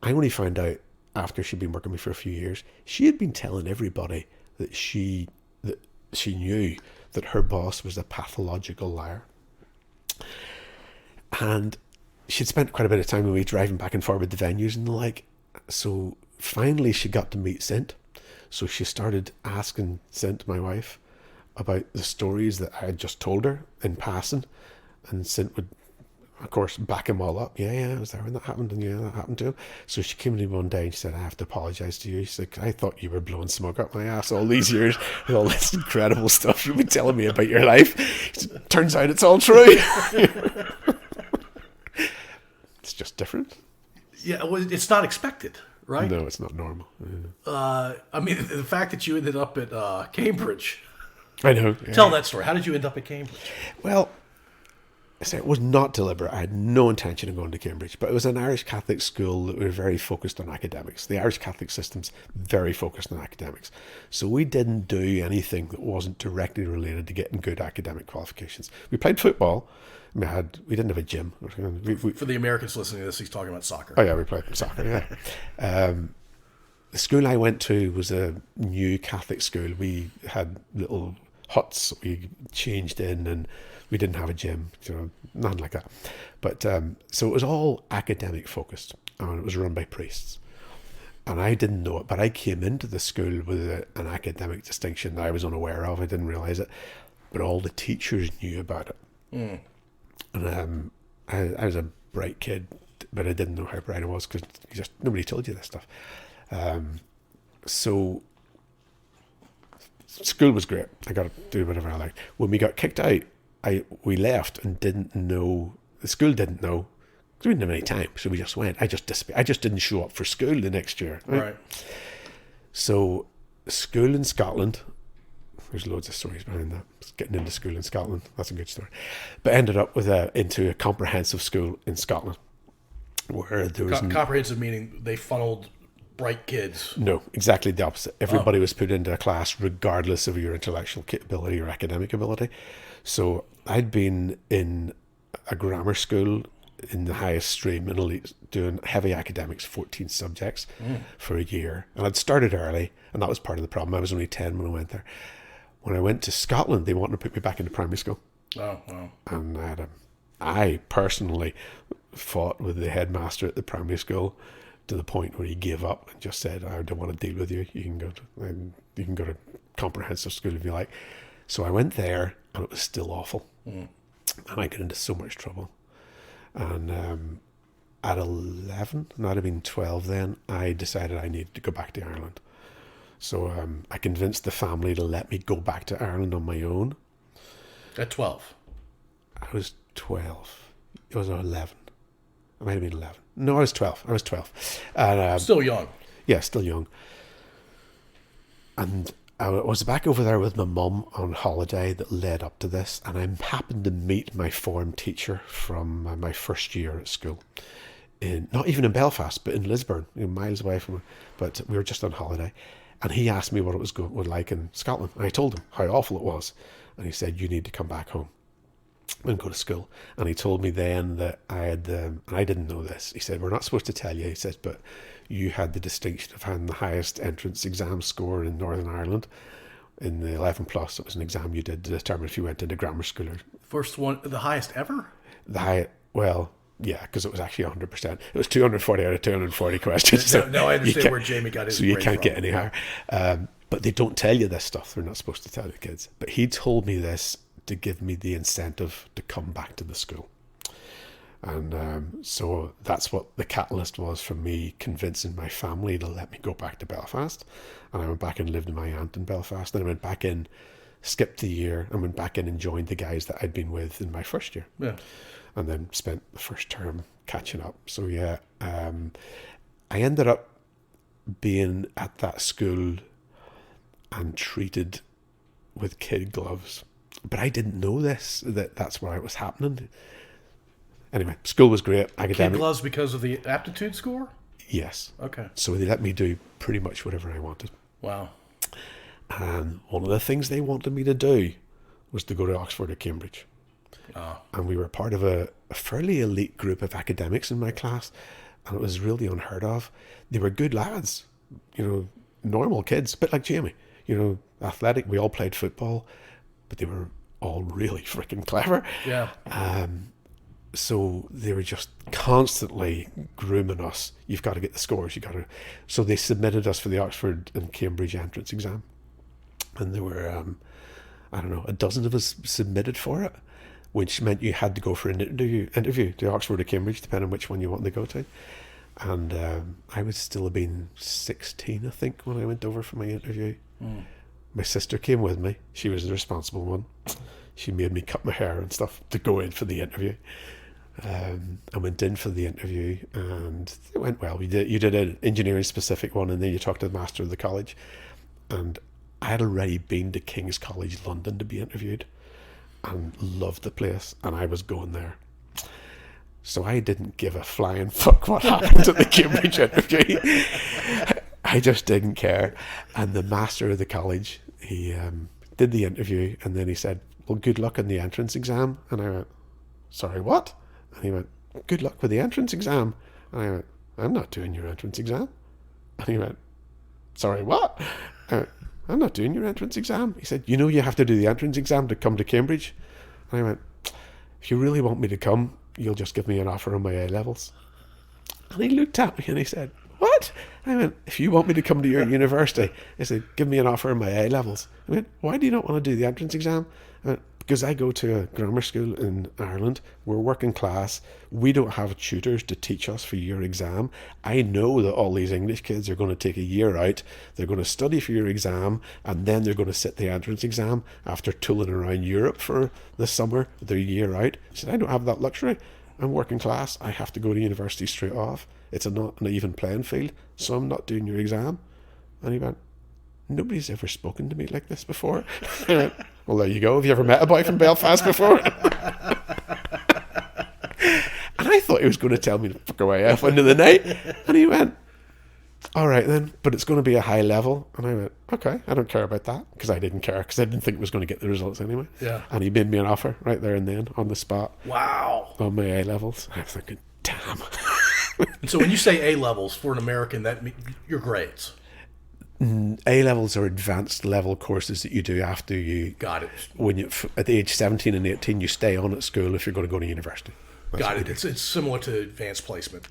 I only found out after she'd been working with me for a few years. She had been telling everybody that she knew that her boss was a pathological liar. And she'd spent quite a bit of time with me driving back and forward to venues and the like. So finally she got to meet Cint. So she started asking Cint, my wife, about the stories that I had just told her in passing. And Cint would, of course, back him all up. Yeah, I was there when that happened, and yeah, that happened to him. So she came to me one day and she said, "I have to apologise to you." She said, "I thought you were blowing smoke up my ass all these years with all this incredible stuff you've been telling me about your life. Turns out it's all true." It's just different. Yeah, well, it's not expected, right? No, it's not normal. Yeah. I mean, the fact that you ended up at Cambridge. I know. Yeah. Tell that story. How did you end up at Cambridge? Well, it was not deliberate. I had no intention of going to Cambridge, but it was an Irish Catholic school that were very focused on academics. The Irish Catholic system's very focused on academics. So we didn't do anything that wasn't directly related to getting good academic qualifications. We played football. We didn't have a gym. For the Americans listening to this, he's talking about soccer. Oh yeah, we played soccer, yeah. The school I went to was a new Catholic school. We had little huts we changed in, and we didn't have a gym, nothing like that. But so it was all academic focused, and it was run by priests. And I didn't know it, but I came into the school with an academic distinction that I was unaware of. I didn't realise it, but all the teachers knew about it. Mm. And I was a bright kid, but I didn't know how bright I was because nobody told you this stuff. So school was great. I got to do whatever I liked. When we got kicked out, we left and didn't know. The school didn't know. We didn't have any time, so we just went. I just didn't show up for school the next year. Right. So school in Scotland. There's loads of stories behind that. Getting into school in Scotland, that's a good story. But ended up into a comprehensive school in Scotland, where there was comprehensive meaning they funneled bright kids. No, exactly the opposite. Everybody was put into a class regardless of your intellectual capability or academic ability. So I'd been in a grammar school in the highest stream in elite, doing heavy academics, 14 subjects for a year. And I'd started early, and that was part of the problem. I was only 10 when I went there. When I went to Scotland, they wanted to put me back into primary school. Oh, wow. And I personally fought with the headmaster at the primary school to the point where he gave up and just said, I don't want to deal with you. You can go to comprehensive school if you like. So I went there, and it was still awful. And I got into so much trouble. And at 11, not have been 12 then, I decided I needed to go back to Ireland. So I convinced the family to let me go back to Ireland on my own. At 12? I was 12. It was 11. I might have been 11. No, I was 12. And, Still young. Yeah, still young. And I was back over there with my mum on holiday that led up to this, and I happened to meet my form teacher from my first year at school. Not even in Belfast, but in Lisburn, miles away from her. But we were just on holiday. And he asked me what it was like in Scotland. And I told him how awful it was. And he said, you need to come back home and go to school. And he told me then that I had, and I didn't know this, he said, we're not supposed to tell you, he said, but you had the distinction of having the highest entrance exam score in Northern Ireland. In the 11 plus, it was an exam you did to determine if you went into grammar school or... First one, the highest ever? Well, yeah, because it was actually 100%. It was 240 out of 240 questions. So no, I understand where Jamie got his So you grade can't from. get any higher. But they don't tell you this stuff. They're not supposed to tell the kids. But he told me this to give me the incentive to come back to the school. And so that's what the catalyst was for me convincing my family to let me go back to Belfast. And I went back and lived with my aunt in Belfast. Then I went back in, skipped the year, and went back in and joined the guys that I'd been with in my first year. Yeah. And then spent the first term catching up. So yeah, I ended up being at that school and treated with kid gloves. But I didn't know that's why it was happening. Anyway, school was great. Academic. Kid gloves because of the aptitude score? Yes. Okay. So they let me do pretty much whatever I wanted. Wow. And one of the things they wanted me to do was to go to Oxford or Cambridge. Oh. And we were part of a fairly elite group of academics in my class, and it was really unheard of. They were good lads, normal kids, a bit like Jamie, athletic. We all played football, but they were all really freaking clever. Yeah. So they were just constantly grooming us. You've got to get the scores. So they submitted us for the Oxford and Cambridge entrance exam, and there were a dozen of us submitted for it, which meant you had to go for an interview to Oxford or Cambridge, depending on which one you wanted to go to. And I would still have been 16, I think, when I went over for my interview. My sister came with me. She was the responsible one. She made me cut my hair and stuff to go in for the interview. I went in for the interview, and it went well. You did an engineering specific one, and then you talked to the master of the college. And I had already been to King's College London to be interviewed and loved the place, and I was going there. So I didn't give a flying fuck what happened at the Cambridge interview. I just didn't care. And the master of the college, he did the interview, and then he said, well, good luck on the entrance exam. And I went, sorry, what? And he went, good luck with the entrance exam. And I went, I'm not doing your entrance exam. And he went, sorry, what? I went, I'm not doing your entrance exam. He said, you have to do the entrance exam to come to Cambridge. And I went, if you really want me to come, you'll just give me an offer on my A-levels. And he looked at me and he said, what? I went, if you want me to come to your university, he said, give me an offer on my A-levels. I went, why do you not want to do the entrance exam? I went, because I go to a grammar school in Ireland. We're working class. We don't have tutors to teach us for your exam. I know that all these English kids are going to take a year out. They're going to study for your exam, and then they're going to sit the entrance exam after tooling around Europe for the summer. They're a year out. I said, I don't have that luxury. I'm working class. I have to go to university straight off. It's not an even playing field, so I'm not doing your exam. And he went, nobody's ever spoken to me like this before. I went, well, there you go. Have you ever met a boy from Belfast before? And I thought he was going to tell me to fuck away off into the night. And he went, all right then, but it's going to be a high level. And I went, okay, I don't care about that, because I didn't care, because I didn't think it was going to get the results anyway. Yeah. And he made me an offer right there and then on the spot. Wow. On my A levels. I was thinking, damn. And so when you say A levels for an American, that means your grades. A levels are advanced level courses that you do after you. Got it. When you at the age 17 and 18, you stay on at school if you're going to go to university. That's Got it. It's similar to advanced placement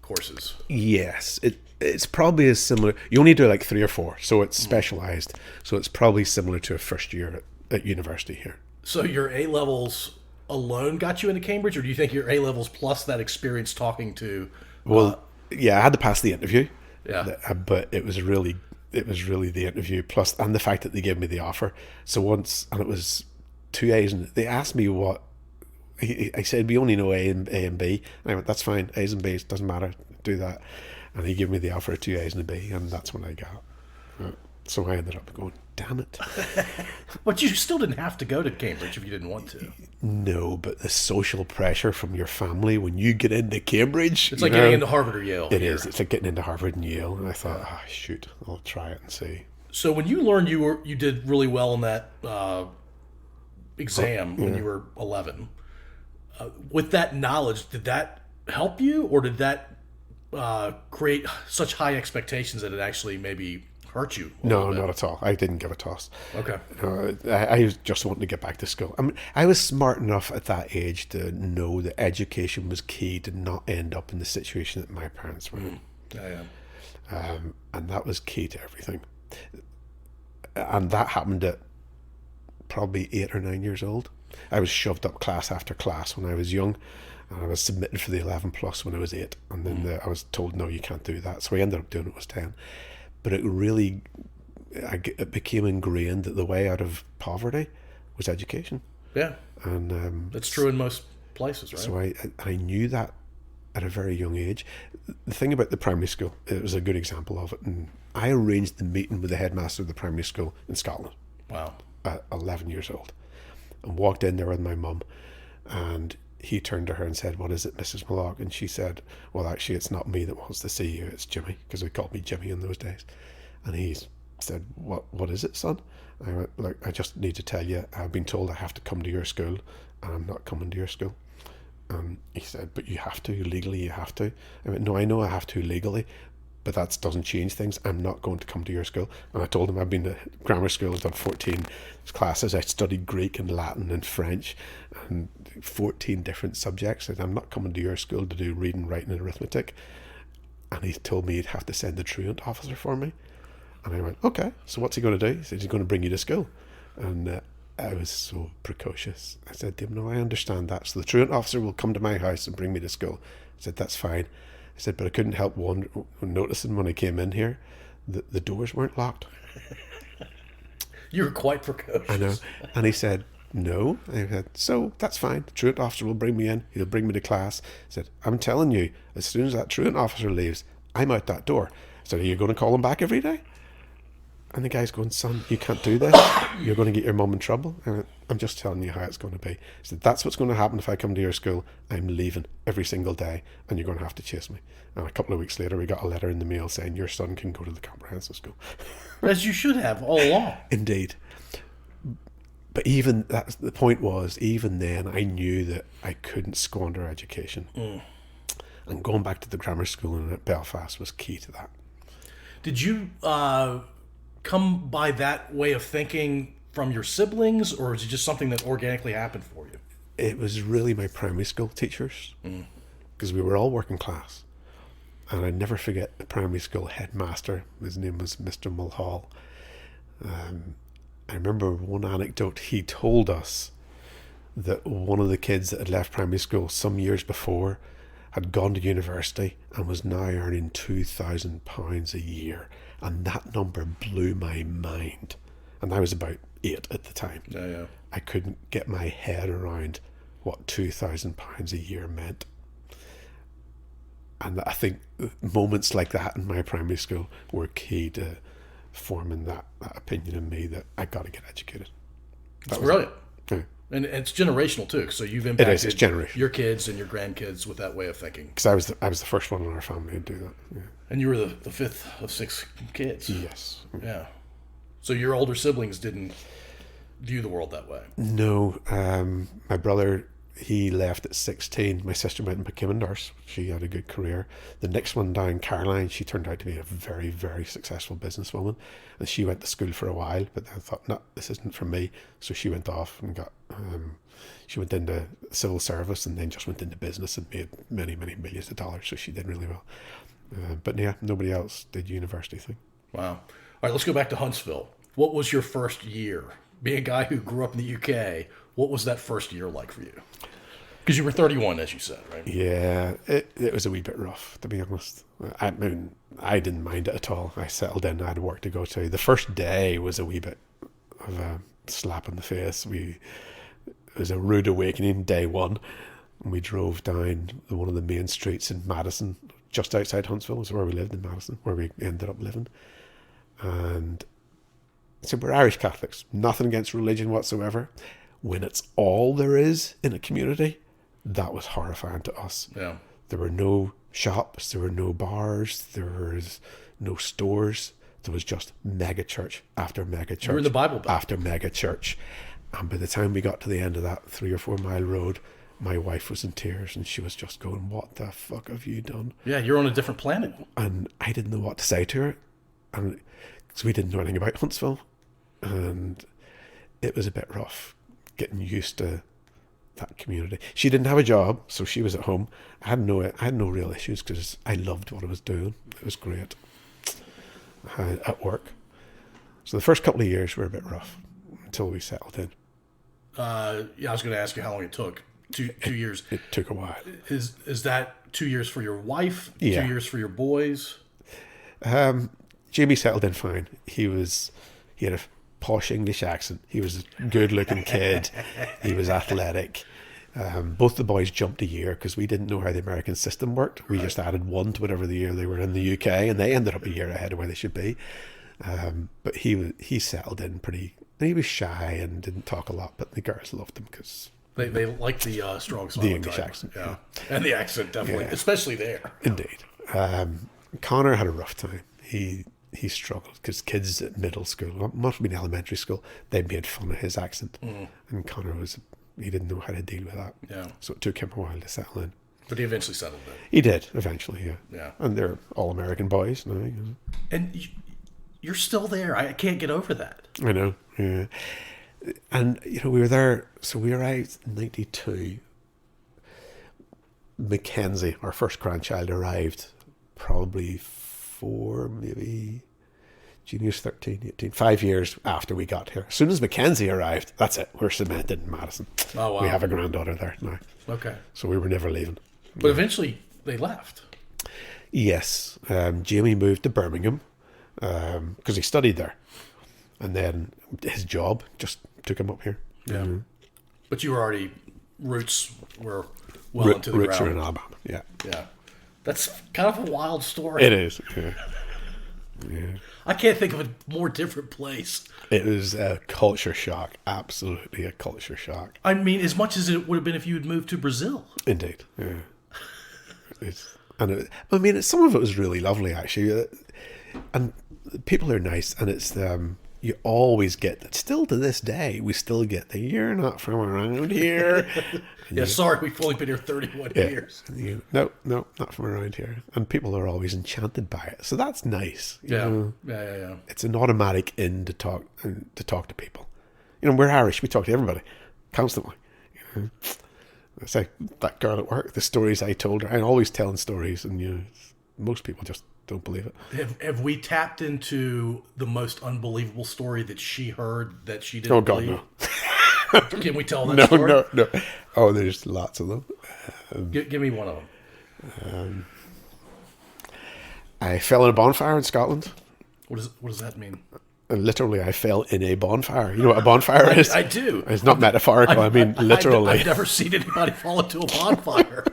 courses. Yes, it's probably as similar. You only do like 3 or 4, so it's specialized. So it's probably similar to a first year at university here. So your A levels alone got you into Cambridge, or do you think your A levels plus that experience talking to? Well, yeah, I had to pass the interview. Yeah. But it was really the interview plus, and the fact that they gave me the offer. So once, and it was 2 A's, and they asked me what. I said, we only know A and B. And I went, that's fine, A's and B's, doesn't matter, do that. And he gave me the offer of 2 A's and a B, and that's what I got. So I ended up going, damn it. But you still didn't have to go to Cambridge if you didn't want to. No, but the social pressure from your family when you get into Cambridge. It's like getting into Harvard or Yale. It is. It's like getting into Harvard and Yale. And I thought, shoot, I'll try it and see. So when you learned you did really well in that exam when you were 11, with that knowledge, did that help you, or did that create such high expectations that it actually maybe hurt you? No, not at all. I didn't give a toss. Okay. I was just wanting to get back to school. I mean, I was smart enough at that age to know that education was key to not end up in the situation that my parents were in. Yeah. And that was key to everything. And that happened at probably 8 or 9 years old. I was shoved up class after class when I was young, and I was submitted for the 11 plus when I was 8, and then I was told, no, you can't do that. So I ended up doing it when I was 10. But it became ingrained that the way out of poverty was education. Yeah. And that's true in most places, right? So I knew that at a very young age. The thing about the primary school, it was a good example of it. And I arranged the meeting with the headmaster of the primary school in Scotland. Wow. At 11 years old. And walked in there with my mum, and he turned to her and said, what is it, Mrs. Malaugh? And she said, well, actually, it's not me that wants to see you, it's Jimmy, because they called me Jimmy in those days. And he said, what is it, son? I went, look, I just need to tell you, I've been told I have to come to your school, and I'm not coming to your school. And he said, but you have to, legally you have to. I went, no, I know I have to legally, but that doesn't change things. I'm not going to come to your school. And I told him I've been to grammar school, I've done 14 classes. I studied Greek and Latin and French and 14 different subjects. And I'm not coming to your school to do reading, writing and arithmetic. And he told me he'd have to send the truant officer for me. And I went, okay, so what's he going to do? He said, he's going to bring you to school. And I was so precocious. I said to him, no, I understand that. So the truant officer will come to my house and bring me to school. I said, that's fine. I said, but I couldn't help noticing when I came in here that the doors weren't locked. You were quite precocious. I know. And he said, no. I said, so that's fine. The truant officer will bring me in. He'll bring me to class. I said, I'm telling you, as soon as that truant officer leaves, I'm out that door. I said, are you going to call him back every day? And the guy's going, son, you can't do this. You're going to get your mum in trouble. I went, I'm just telling you how it's going to be. He said, that's what's going to happen if I come to your school. I'm leaving every single day, and you're going to have to chase me. And a couple of weeks later, we got a letter in the mail saying your son can go to the comprehensive school. As you should have all along. Indeed. But even that's the point was, even then, I knew that I couldn't squander education. And going back to the grammar school in Belfast was key to that. Did you come by that way of thinking from your siblings, or is it just something that organically happened for you? It was really my primary school teachers, because we were all working class. And I'd never forget the primary school headmaster. His name was Mr. Mulhall. I remember one anecdote. He told us that one of the kids that had left primary school some years before had gone to university and was now earning £2,000 a year. And that number blew my mind. And I was about 8 at the time. Yeah. I couldn't get my head around what £2,000 a year meant. And I think moments like that in my primary school were key to forming that opinion in me that I got to get educated. That's brilliant. Yeah. And it's generational too. So you've impacted it's generational. Your kids and your grandkids with that way of thinking. Because I was the first one in our family to do that. Yeah. And you were the fifth of six kids. Yes. Yeah. So your older siblings didn't view the world that way. No. My brother, he left at 16. My sister went and became a nurse. She had a good career. The next one down, Caroline, she turned out to be a very, very successful businesswoman. And she went to school for a while, but I thought, no, this isn't for me. So she went off and got, she went into civil service and then just went into business and made many, many millions of dollars. So she did really well. But yeah, nobody else did university thing. Wow. All right, let's go back to Huntsville. What was your first year? Being a guy who grew up in the U.K., what was that first year like for you? Because you were 31, as you said, right? Yeah, it was a wee bit rough, to be honest. I mean, I didn't mind it at all. I settled in, I had work to go to. The first day was a wee bit of a slap in the face. It was a rude awakening, day one. We drove down one of the main streets in Madison, just outside Huntsville, is where we lived in Madison, where we ended up living. And so we're Irish Catholics, nothing against religion whatsoever. When it's all there is in a community, that was horrifying to us. Yeah. There were no shops, there were no bars, there was no stores. There was just mega church after mega church. You were in the Bible Belt. After mega church. And by the time we got to the end of that 3 or 4 mile road, my wife was in tears and she was just going, what the fuck have you done? Yeah, you're on a different planet. And I didn't know what to say to her. And because we didn't know anything about Huntsville. And it was a bit rough getting used to that community. She didn't have a job, so she was at home. I had no real issues because I loved what I was doing. It was great at work. So the first couple of years were a bit rough until we settled in. Yeah, I was going to ask you how long it took. Two years. It took a while. Is that 2 years for your wife? Yeah. 2 years for your boys? Jamie settled in fine. He had a posh English accent. He was a good-looking kid. He was athletic. Both the boys jumped a year because we didn't know how the American system worked. We just added one to whatever the year they were in the UK, and they ended up a year ahead of where they should be. But he settled in pretty. He was shy and didn't talk a lot, but the girls loved him because they like the strong the English accent. Yeah, and the accent definitely, especially there. Indeed. Connor had a rough time. He struggled because kids at middle school, must have been elementary school, they made fun of his accent. And Connor he didn't know how to deal with that. Yeah. So it took him a while to settle in. But he eventually settled in. He did, eventually, yeah. Yeah. And they're all American boys now. You know. And you're still there. I can't get over that. I know, yeah. And, we were there, so we arrived in 92. Mackenzie, our first grandchild, arrived probably maybe Junior's 13, 18, 5 years after we got here. As soon as Mackenzie arrived, that's it. We're cemented in Madison. Oh, wow. We have a granddaughter there now. Okay. So we were never leaving. But eventually they left. Yes. Jamie moved to Birmingham because he studied there. And then his job just took him up here. Yeah. Mm-hmm. But you were already, roots were well into the roots ground. are in Alabama, yeah. Yeah. That's kind of a wild story. It is, yeah. I can't think of a more different place. It was a culture shock, absolutely a culture shock. I mean, as much as it would have been if you had moved to Brazil. Indeed, yeah. Some of it was really lovely, actually. And people are nice, and it's you always get that. Still to this day, we still get that you're not from around here. Yeah, sorry, we've only been here 31 years. No, not from around here. And people are always enchanted by it, so that's nice. You know? Yeah. It's an automatic in to talk to people. We're Irish. We talk to everybody constantly. It's like that girl at work. The stories I told her. I'm always telling stories, and most people just don't believe it. Have we tapped into the most unbelievable story that she heard that she didn't believe? No. Can we tell that story? No. Oh, there's lots of them. Give me one of them. I fell in a bonfire in Scotland. What does that mean? Literally, I fell in a bonfire. You know what a bonfire is? I do. It's not metaphorical. I mean, literally. I've never seen anybody fall into a bonfire.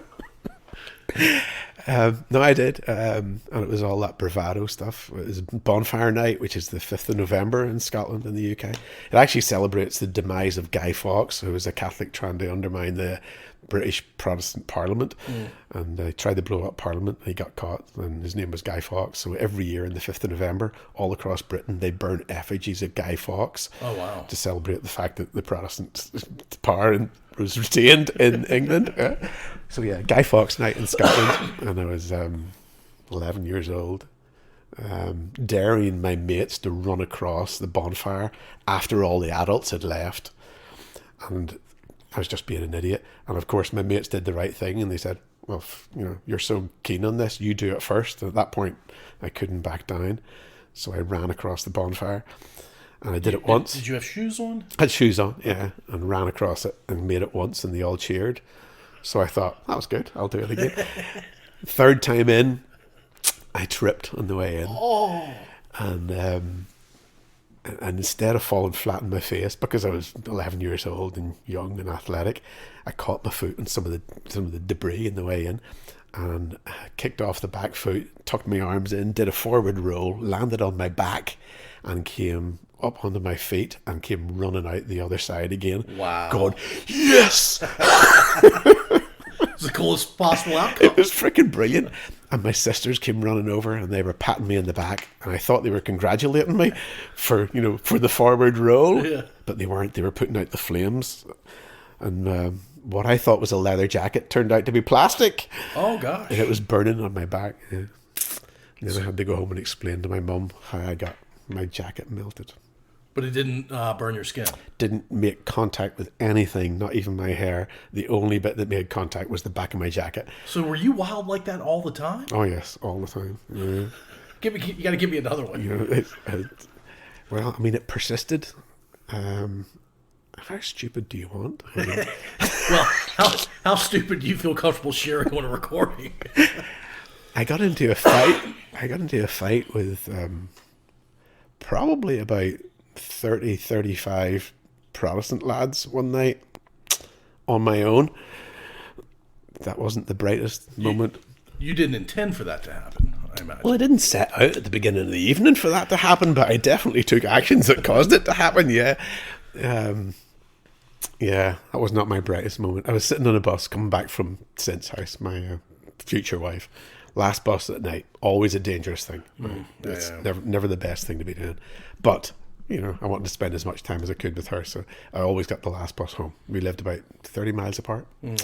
No, I did. And it was all that bravado stuff. It was Bonfire Night, which is the 5th of November in Scotland and the UK. It actually celebrates the demise of Guy Fawkes, who was a Catholic trying to undermine the British Protestant Parliament, and they tried to blow up Parliament. He got caught, and his name was Guy Fawkes. So every year on the 5th of November, all across Britain, they burn effigies of Guy Fawkes. Oh, wow. To celebrate the fact that the Protestant power was retained in England. So yeah, Guy Fawkes night in Scotland, and I was 11 years old. Daring my mates to run across the bonfire after all the adults had left, and I was just being an idiot. And of course my mates did the right thing, and they said, well, you're so keen on this, you do it first. And at that point I couldn't back down, so I ran across the bonfire, and I did it once. Did you have shoes on? I had shoes on, yeah, and ran across it and made it once, and they all cheered. So I thought, that was good, I'll do it again. Third time in, I tripped on the way in, and instead of falling flat on my face, because I was 11 years old and young and athletic, I caught my foot on some of the debris in the way in, and kicked off the back foot, tucked my arms in, did a forward roll, landed on my back, and came up onto my feet and came running out the other side again. Wow! Going, yes! It's the coolest possible outcome. It was freaking brilliant. And my sisters came running over, and they were patting me in the back, and I thought they were congratulating me for the forward roll, but they weren't. They were putting out the flames, and what I thought was a leather jacket turned out to be plastic. Oh gosh! And it was burning on my back. Yeah. And then I had to go home and explain to my mum how I got my jacket melted. But it didn't burn your skin. Didn't make contact with anything, not even my hair. The only bit that made contact was the back of my jacket. So were you wild like that all the time? Oh yes, all the time. Yeah. You got to give me another one. Well, I mean, it persisted. How stupid do you want? Well, how stupid do you feel comfortable sharing on a recording? I got into a fight with probably about 30, 35 Protestant lads one night on my own. That wasn't the brightest moment. You didn't intend for that to happen, I imagine. Well, I didn't set out at the beginning of the evening for that to happen, but I definitely took actions that caused it to happen, yeah. Yeah, that was not my brightest moment. I was sitting on a bus coming back from Cint's house, my future wife. Last bus at night, always a dangerous thing. It's never the best thing to be doing. But I wanted to spend as much time as I could with her, so I always got the last bus home. We lived about 30 miles apart. And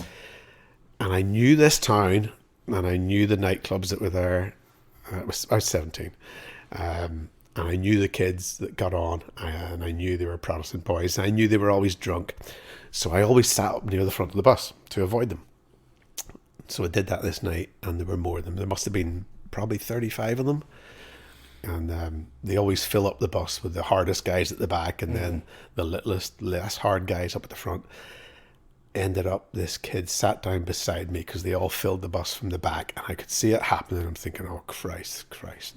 I knew this town, and I knew the nightclubs that were there. I was 17. And I knew the kids that got on, and I knew they were Protestant boys, and I knew they were always drunk. So I always sat up near the front of the bus to avoid them. So I did that this night, and there were more of them. There must have been probably 35 of them. And they always fill up the bus with the hardest guys at the back, and then the littlest, less hard guys up at the front. Ended up, this kid sat down beside me because they all filled the bus from the back, and I could see it happening. I'm thinking, oh, Christ,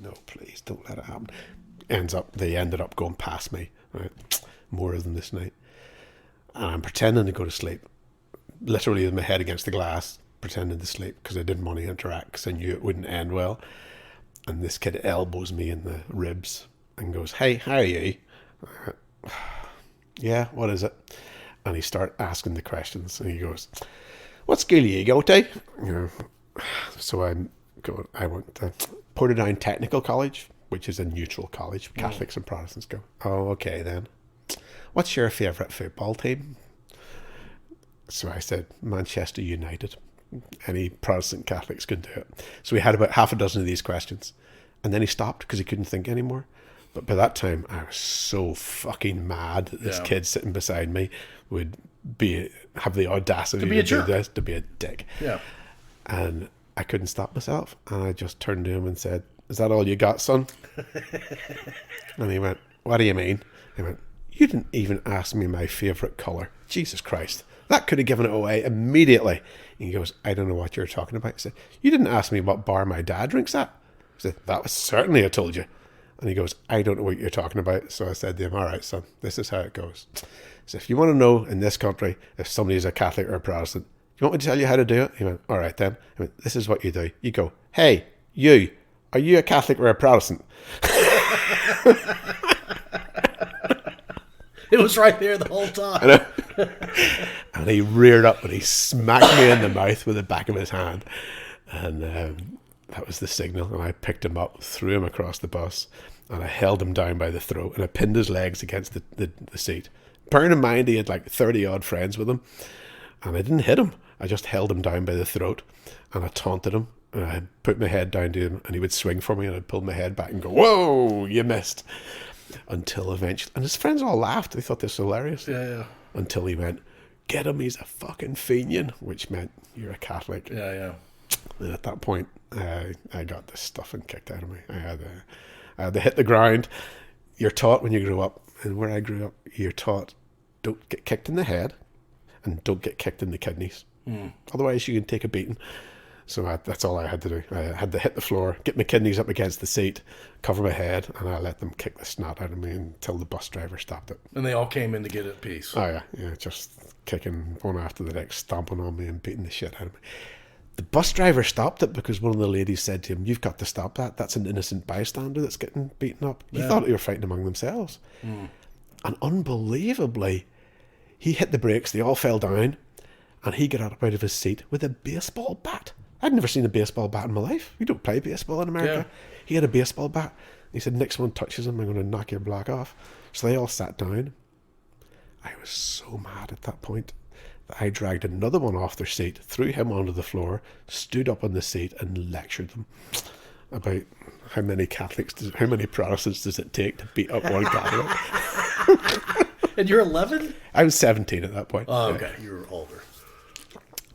no, please, don't let it happen. They ended up going past me, right? More of them this night. And I'm pretending to go to sleep, literally with my head against the glass, pretending to sleep because I didn't want to interact because I knew it wouldn't end well. And this kid elbows me in the ribs and goes, "Hey, how are you?" "Yeah, what is it?" And he started asking the questions, and he goes, "What school do you go to?" So I went to Portadown Technical College, which is a neutral college. Catholics and Protestants go. "Oh, okay then. What's your favourite football team?" So I said, "Manchester United." Any Protestant Catholics could do it. So we had about half a dozen of these questions, and then he stopped because he couldn't think anymore. But by that time, I was so fucking mad that this kid sitting beside me would have the audacity to do this, to be a dick. Yeah. And I couldn't stop myself, and I just turned to him and said, "Is that all you got, son?" And he went, "What do you mean?" He went, "You didn't even ask me my favourite colour. Jesus Christ. That could have given it away immediately." And he goes, "I don't know what you're talking about." I said, "You didn't ask me what bar my dad drinks at." I said, "That was certainly I told you." And he goes, "I don't know what you're talking about." So I said to him, "All right, son, this is how it goes. So if you want to know in this country if somebody is a Catholic or a Protestant, you want me to tell you how to do it?" He went, "All right then." I went, "This is what you do. You go, 'Hey, you, are you a Catholic or a Protestant?'" It was right there the whole time. And And he reared up and he smacked me in the mouth with the back of his hand. And that was the signal. And I picked him up, threw him across the bus, and I held him down by the throat, and I pinned his legs against the seat. Bearing in mind he had like 30-odd friends with him. And I didn't hit him. I just held him down by the throat, and I taunted him. And I put my head down to him, and he would swing for me, and I'd pull my head back and go, "Whoa, you missed." Until eventually, and his friends all laughed. They thought this was hilarious. Yeah. Until he went, "Get him, he's a fucking Fenian," which meant you're a Catholic. Yeah. And at that point, I got this stuffing kicked out of me. I had to hit the ground. You're taught when you grow up, and where I grew up, you're taught don't get kicked in the head and don't get kicked in the kidneys. Otherwise, you can take a beating. So that's all I had to do. I had to hit the floor, get my kidneys up against the seat, cover my head, and I let them kick the snot out of me until the bus driver stopped it. And they all came in to get at peace. Oh, yeah, just kicking one after the next, stomping on me and beating the shit out of me. The bus driver stopped it because one of the ladies said to him, "You've got to stop that. That's an innocent bystander that's getting beaten up." He thought they were fighting among themselves. And unbelievably, he hit the brakes, they all fell down, and he got up out of his seat with a baseball bat. I'd never seen a baseball bat in my life. We don't play baseball in America. Yeah. He had a baseball bat. He said, "Next one touches him, I'm going to knock your block off." So they all sat down. I was so mad at that point that I dragged another one off their seat, threw him onto the floor, stood up on the seat and lectured them about how many Protestants does it take to beat up one Catholic. And you're 11? I was 17 at that point. Oh, okay. You were older.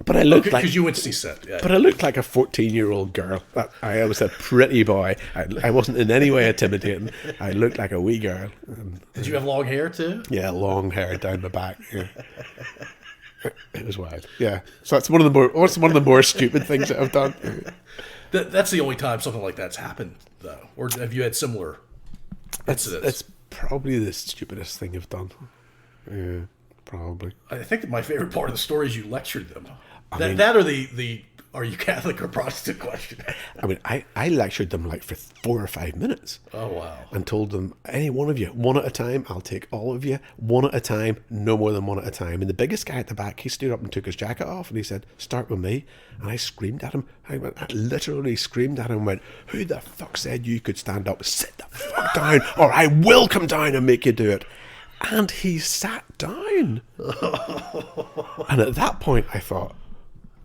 But I looked like... Because you went to see Set. Yeah. But I looked like a 14-year-old girl. I was a pretty boy. I wasn't in any way intimidating. I looked like a wee girl. Did you have long hair too? Yeah, long hair down my back. Yeah. It was wild. Yeah. So that's one of the more stupid things that I've done. That's the only time something like that's happened, though. Or have you had similar incidents? That's probably the stupidest thing I've done. Yeah, probably. I think that my favorite part of the story is you lectured them. That or the are you Catholic or Protestant question. I mean, I lectured them like for 4 or 5 minutes. Oh, wow. And told them, any one of you, one at a time, I'll take all of you, one at a time, no more than one at a time. And the biggest guy at the back, he stood up and took his jacket off and he said, "Start with me." And I screamed at him. I literally screamed at him and went, "Who the fuck said you could stand up? Sit the fuck down or I will come down and make you do it." And he sat down. And at that point I thought,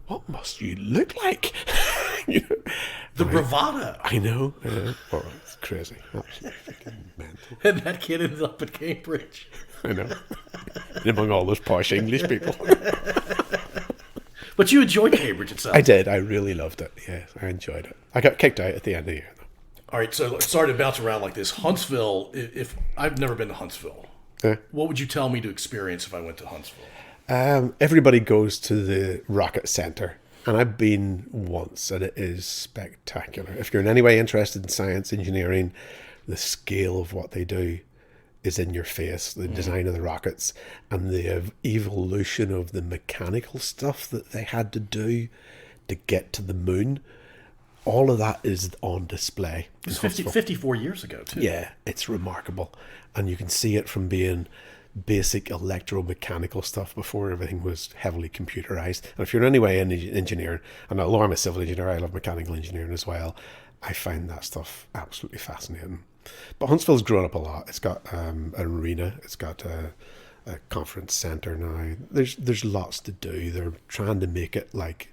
what must you look like? The bravado. I know. Oh, it's crazy. Absolutely fucking mental. And that kid ended up at Cambridge. I know. Among all those posh English people. But you enjoyed Cambridge itself. I did. I really loved it. Yeah, I enjoyed it. I got kicked out at the end of the year, though. All right, so sorry to bounce around like this. Huntsville, if I've never been to Huntsville, what would you tell me to experience if I went to Huntsville? Everybody goes to the Rocket Center, and I've been once, and it is spectacular. If you're in any way interested in science, engineering, the scale of what they do is in your face. The design of the rockets and the evolution of the mechanical stuff that they had to do to get to the moon. All of that is on display. It's 54 years ago, too. Yeah, it's remarkable. And you can see it from being basic electromechanical stuff before everything was heavily computerized. And if you're in any way in engineering, and although I'm a civil engineer, I love mechanical engineering as well, I find that stuff absolutely fascinating. But Huntsville's grown up a lot. It's got an arena. It's got a conference center now. There's lots to do. They're trying to make it like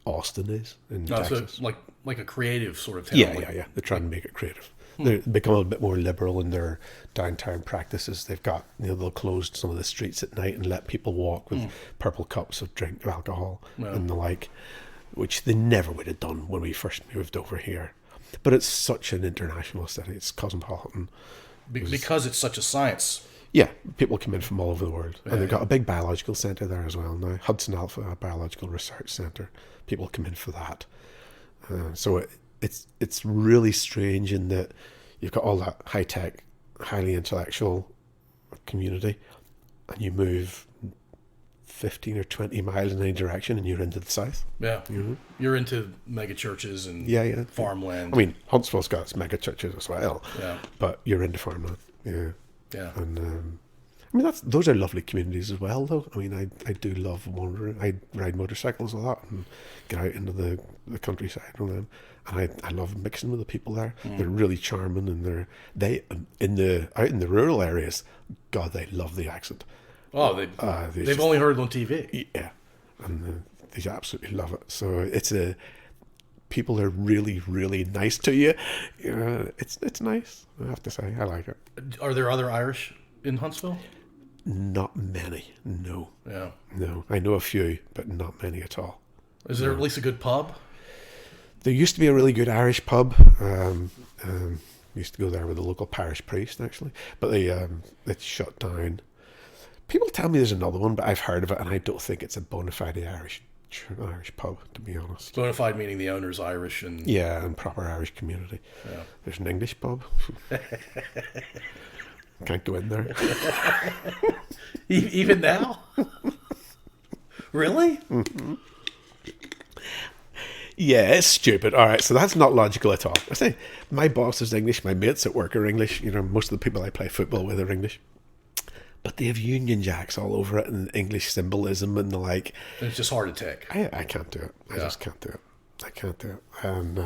Austin is in Texas. So like a creative sort of town. Yeah. They're trying to make it creative. They've become a bit more liberal in their downtown practices. They've got, they'll close some of the streets at night and let people walk with purple cups of alcohol and the like, which they never would have done when we first moved over here. But it's such an international city. It's cosmopolitan. Because it's such a science. Yeah, people come in from all over the world. And they've got a big biological centre there as well now. Hudson Alpha, a biological research centre. People come in for that. So it's really strange in that you've got all that high-tech, highly intellectual community, and you move 15 or 20 miles in any direction and you're into the south. Yeah. Mm-hmm. You're into mega churches and farmland. I mean, Huntsville's got its mega churches as well. Yeah. But you're into farmland. Yeah. Yeah. And I mean, those are lovely communities as well, though. I mean, I do love wandering. I ride motorcycles a lot and get out into the countryside with them. And I love mixing with the people there. They're really charming, and out in the rural areas, God, they love the accent. Oh, they've only heard it on TV. Yeah, and they absolutely love it. So people are really, really nice to you. It's nice, I have to say. I like it. Are there other Irish in Huntsville? Not many, no. Yeah. No, I know a few, but not many at all. Is there at least a good pub? There used to be a really good Irish pub. Used to go there with the local parish priest, actually. But it's shut down. People tell me there's another one, but I've heard of it, and I don't think it's a bona fide Irish pub, to be honest. Bona fide meaning the owner's Irish and... Yeah, and proper Irish community. Yeah. There's an English pub. Can't go in there. Even now? Really? Mm-hmm. Yeah, it's stupid. All right, so that's not logical at all. I say my boss is English, my mates at work are English. Most of the people I play football with are English. But they have Union Jacks all over it and English symbolism and the like. And it's just hard to take. I can't do it. I just can't do it. I can't do it. And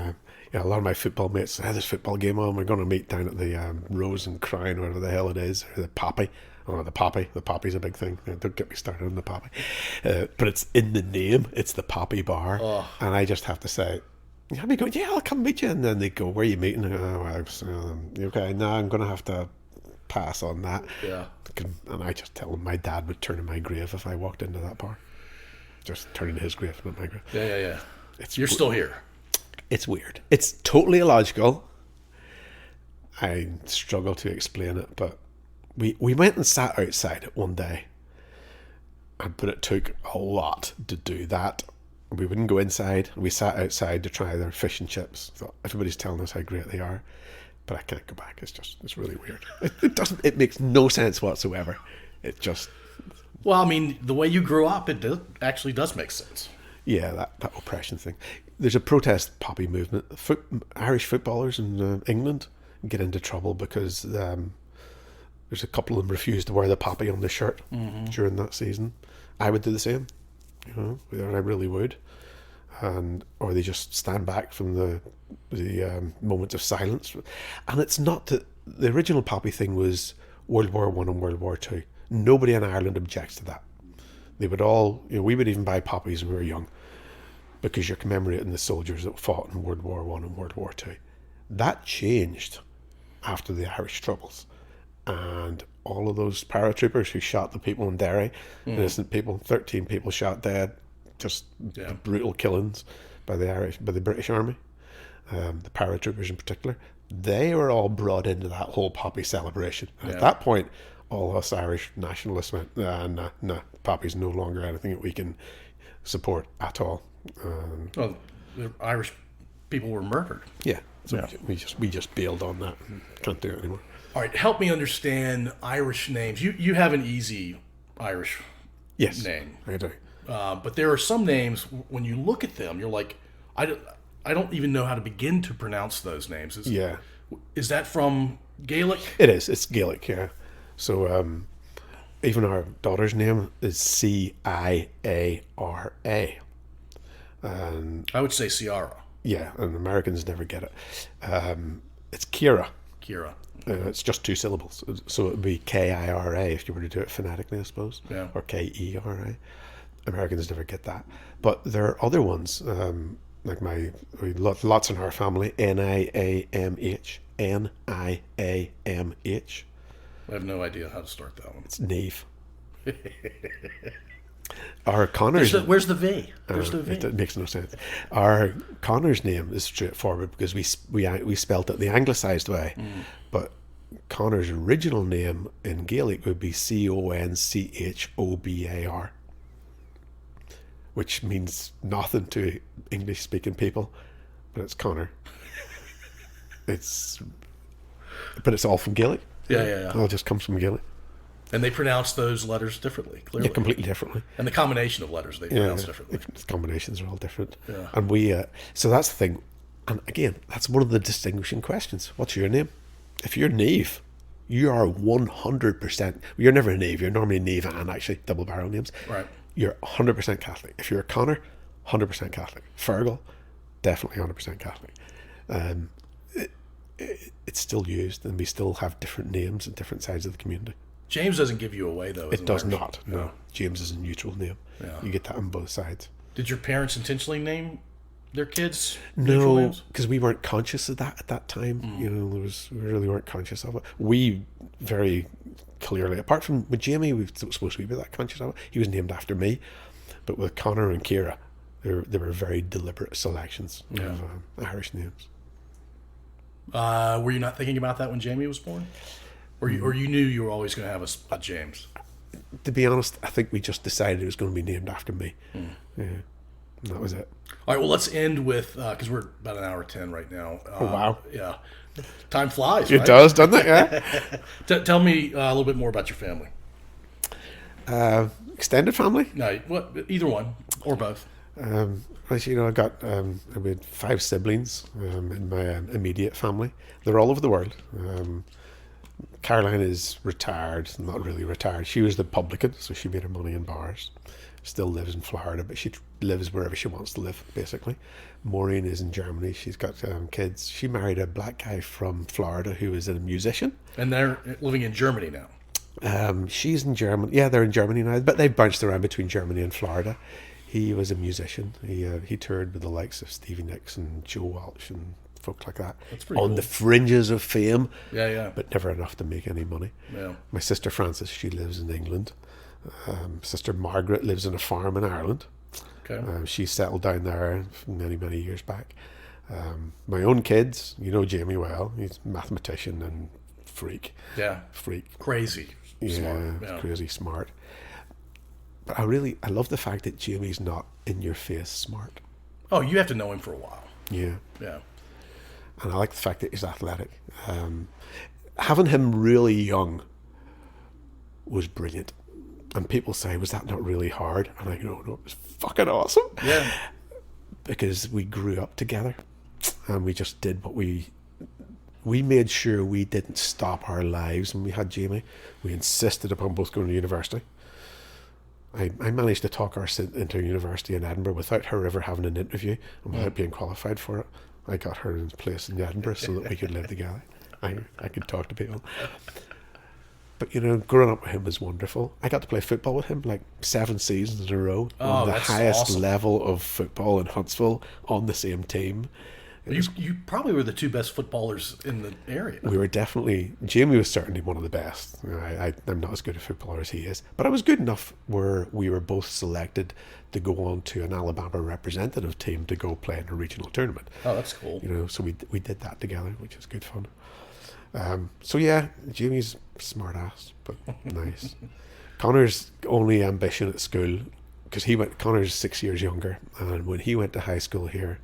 a lot of my football mates say, there's a football game on. We're going to meet down at the Rose and Crown, whatever the hell it is, or the Poppy. Oh, the Poppy. The Poppy's a big thing. Don't get me started on the Poppy. But it's in the name. It's the Poppy Bar. Oh. And I just have to say, I'll be going, yeah, I'll come meet you. And then they go, where are you meeting? Okay, now I'm going to have to pass on that. Yeah. And I just tell them my dad would turn in my grave if I walked into that bar. Just turn into his grave, not my grave. Yeah. You're still here. It's weird. It's totally illogical. I struggle to explain it, but we went and sat outside it one day, but it took a lot to do that. We wouldn't go inside. We sat outside to try their fish and chips. So everybody's telling us how great they are, but I can't go back. It's really weird. It makes no sense whatsoever. It just... Well, I mean, the way you grew up, actually does make sense. Yeah, that oppression thing. There's a protest poppy movement. Irish footballers in England get into trouble because there's a couple of them refuse to wear the poppy on the shirt during that season. I would do the same, I really would, or they just stand back from the moments of silence. And it's not that the original poppy thing was World War I and World War II. Nobody in Ireland objects to that. They would all, we would even buy poppies when we were young, because you're commemorating the soldiers that fought in World War I and World War II. That changed after the Irish Troubles. And all of those paratroopers who shot the people in Derry, innocent people, 13 people shot dead, just brutal killings by the British Army, the paratroopers in particular, they were all brought into that whole poppy celebration. And at that point, all us Irish nationalists went, nah, poppy's no longer anything that we can support at all. Well, the Irish people were murdered. Yeah, so we just bailed on that. Can't do it anymore. All right, help me understand Irish names. You have an easy Irish name. I do. But there are some names, when you look at them, you're like, I don't even know how to begin to pronounce those names. Is that from Gaelic? It is. It's Gaelic, yeah. So even our daughter's name is Ciara. I would say Ciara. Yeah, and Americans never get it. It's Kira. Kira. It's just two syllables. So it would be Kira if you were to do it phonetically, I suppose. Yeah. Or Kera. Americans never get that. But there are other ones, like lots in our family, Niamh. Niamh. I have no idea how to start that one. It's Neve. Our Connor's... Where's the V? Where's the V? It makes no sense. Our Connor's name is straightforward because we spelt it the anglicised way. But Connor's original name in Gaelic would be Conchobar, which means nothing to English-speaking people, but it's Connor. But it's all from Gaelic. Yeah. It all just comes from Gaelic. And they pronounce those letters differently, clearly. Yeah, completely differently. And the combination of letters they pronounce differently. The combinations are all different. Yeah. And so that's the thing. And again, that's one of the distinguishing questions. What's your name? If you're Neve, You are 100%. You're never a Nave. You're normally Nave and actually double barrel names. Right. You're 100% Catholic. If you're a Connor, 100% Catholic. Fergal, definitely 100% Catholic. It's still used, and we still have different names in different sides of the community. James doesn't give you away, though. It does not. No. James is a neutral name. Yeah. You get that on both sides. Did your parents intentionally name their kids neutral No, names? because we weren't conscious of that at that time. You know, we really weren't conscious of it. We very clearly, apart from with Jamie, we were supposed to be that conscious of it. He was named after me, but with Connor and Ciara, there were very deliberate selections of Irish names. Were you not thinking about that when Jamie was born? Or you knew you were always going to have a James? To be honest, I think we just decided it was going to be named after me. Yeah, and that was it. All right, well, let's end with, because we're about an hour 10 right now. Oh, wow. Yeah. Time flies, It right? does, doesn't it? Yeah. Tell me a little bit more about your family. Extended family? No, either one, or both. As you know, I had 5 siblings in my immediate family. They're all over the world. Caroline is retired, not really retired. She was the publican, so she made her money in bars. Still lives in Florida, but she lives wherever she wants to live, basically. Maureen is in Germany. She's got kids. She married a black guy from Florida who is a musician. And they're living in Germany now. She's in Germany. Yeah, they're in Germany now, but they've bounced around between Germany and Florida. He was a musician. He toured with the likes of Stevie Nicks and Joe Walsh and folk like that. That's pretty on cool. The fringes of fame. Yeah. But never enough to make any money. Yeah. My sister Frances, she lives in England. Sister Margaret lives on a farm in Ireland. Okay. She settled down there many, many years back. My own kids, you know Jamie well. He's a mathematician and freak. Yeah. Freak. Crazy. Smart. Yeah. Crazy smart. But I love the fact that Jamie's not in your face smart. Oh, you have to know him for a while. Yeah. Yeah. And I like the fact that he's athletic. Having him really young was brilliant. And people say, was that not really hard? And I go, no, it was fucking awesome. Yeah. Because we grew up together and we just did what we made sure we didn't stop our lives when we had Jamie. We insisted upon both going to university. I managed to talk her into university in Edinburgh without her ever having an interview and without being qualified for it. I got her in place in Edinburgh so that we could live together. I could talk to people. But, you know, growing up with him was wonderful. I got to play football with him like 7 seasons in a row on the highest awesome. level of football in Huntsville on the same team. You probably were the 2 best footballers in the area. We were definitely... Jamie was certainly one of the best. You know, I'm not as good a footballer as he is. But I was good enough where we were both selected to go on to an Alabama representative team to go play in a regional tournament. Oh, that's cool. You know, so we did that together, which was good fun. So yeah, Jamie's smart ass, but nice. Connor's only ambition at school, because Connor's 6 years younger, and when he went to high school here,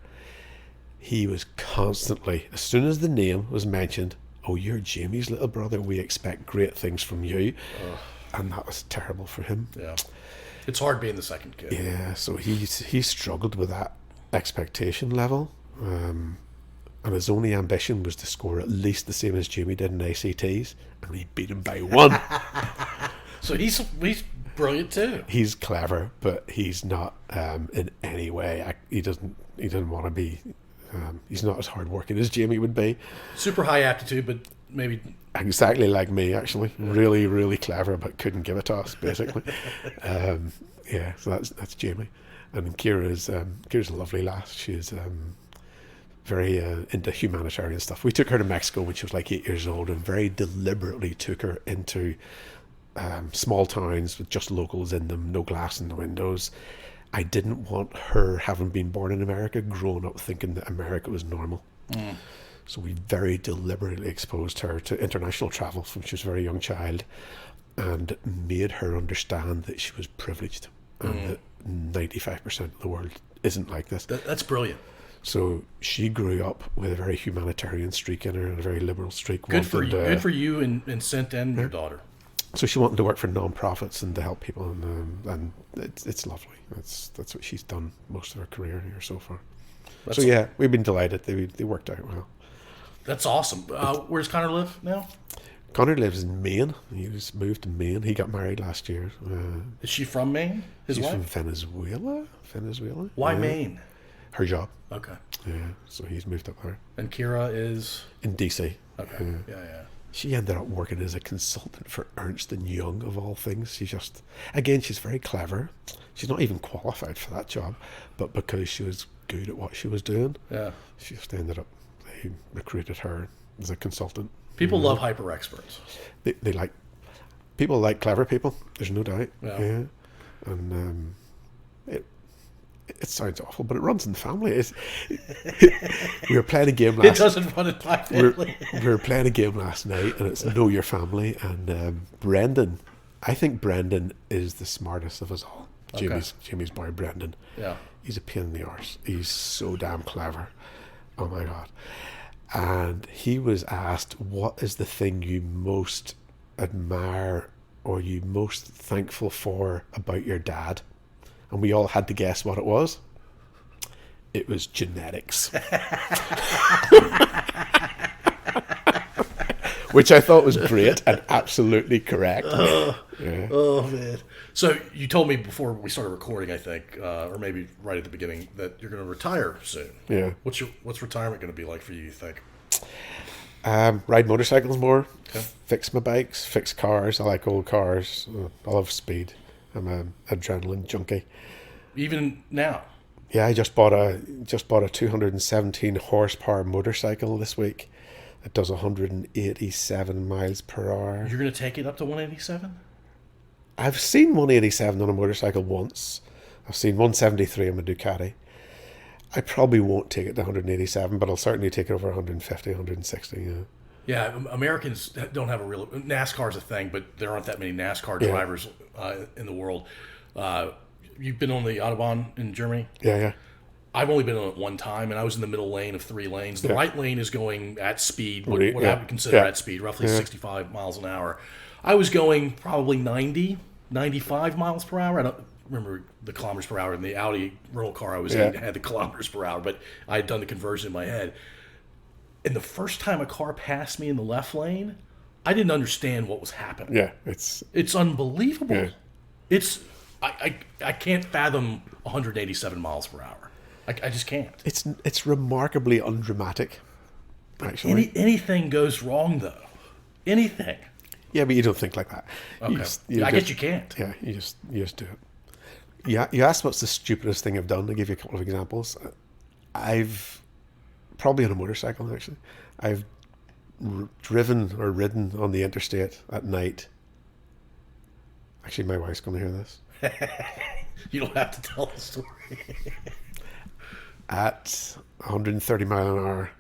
he was constantly, as soon as the name was mentioned, oh, you're Jamie's little brother, we expect great things from you. And that was terrible for him. Yeah. It's hard being the second kid. Yeah, so he struggled with that expectation level. And his only ambition was to score at least the same as Jamie did in ACTs, and he beat him by 1. So he's brilliant too. He's clever, but he's not in any way. He doesn't want to be. He's not as hardworking as Jamie would be. Super high aptitude, but maybe exactly like me. Actually, really, really clever, but couldn't give a toss. Basically, yeah. So that's Jamie, and Ciara's a lovely lass. She's very into humanitarian stuff. We took her to Mexico when she was like 8 years old, and very deliberately took her into small towns with just locals in them, no glass in the windows. I didn't want her, having been born in America, growing up thinking that America was normal. So we very deliberately exposed her to international travel from she was a very young child, and made her understand that she was privileged and that 95% of the world isn't like this. That's brilliant. So she grew up with a very humanitarian streak in her and a very liberal streak. Good for you and Cint and your daughter. So she wanted to work for non-profits and to help people, and it's lovely. That's what she's done most of her career here so far. So yeah, we've been delighted. They worked out well. That's awesome. Where does Connor live now? Connor lives in Maine. He was moved to Maine. He got married last year. Is she from Maine? His She's wife? from Venezuela. Why Yeah. Maine? Her job. Okay. Yeah, so he's moved up there. And Kira is? In DC. Okay. Yeah. She ended up working as a consultant for Ernst & Young, of all things. She's very clever. She's not even qualified for that job, but because she was good at what she was doing, she just ended up, they recruited her as a consultant. People love hyper experts. People like clever people, there's no doubt. Yeah. And it sounds awful, but it runs in the family. We were playing a game last. It doesn't run in my family. We were playing a game last night, and it's Know Your Family. And Brendan, I think Brendan is the smartest of us all. Jamie's boy, Brendan. Yeah. He's a pain in the arse. He's so damn clever. Oh my God. And he was asked, what is the thing you most admire or you most thankful for about your dad? And we all had to guess what it was. It was genetics. Which I thought was great and absolutely correct. Oh, man. So you told me before we started recording, I think, or maybe right at the beginning, that you're going to retire soon. Yeah. What's retirement going to be like for you think? Ride motorcycles more. Okay. Fix my bikes. Fix cars. I like old cars. I love speed. I'm an adrenaline junkie. Even now? Yeah, I just bought a 217 horsepower motorcycle this week. It does 187 miles per hour. You're going to take it up to 187? I've seen 187 on a motorcycle once. I've seen 173 on my Ducati. I probably won't take it to 187, but I'll certainly take it over 150, 160. Yeah. Yeah, Americans don't have a real... NASCAR's a thing, but there aren't that many NASCAR drivers in the world. You've been on the Autobahn in Germany? Yeah. I've only been on it one time, and I was in the middle lane of 3 lanes. The right lane is going at speed, what I would consider at speed, roughly 65 miles an hour. I was going probably 90, 95 miles per hour. I don't remember the kilometers per hour. In the Audi rental car I was in had the kilometers per hour, but I had done the conversion in my head. And the first time a car passed me in the left lane, I didn't understand what was happening. Yeah, it's unbelievable. Yeah. It's I can't fathom 187 miles per hour. I just can't. It's remarkably undramatic. Actually, Anything goes wrong though. Anything. Yeah, but you don't think like that. Okay. I guess you can't. Yeah, you just do it. Yeah, you asked what's the stupidest thing I've done. I'll give you a couple of examples. I've probably on a motorcycle actually. I've driven or ridden on the interstate at night. Actually, my wife's going to hear this. You don't have to tell the story. At 130 mile an hour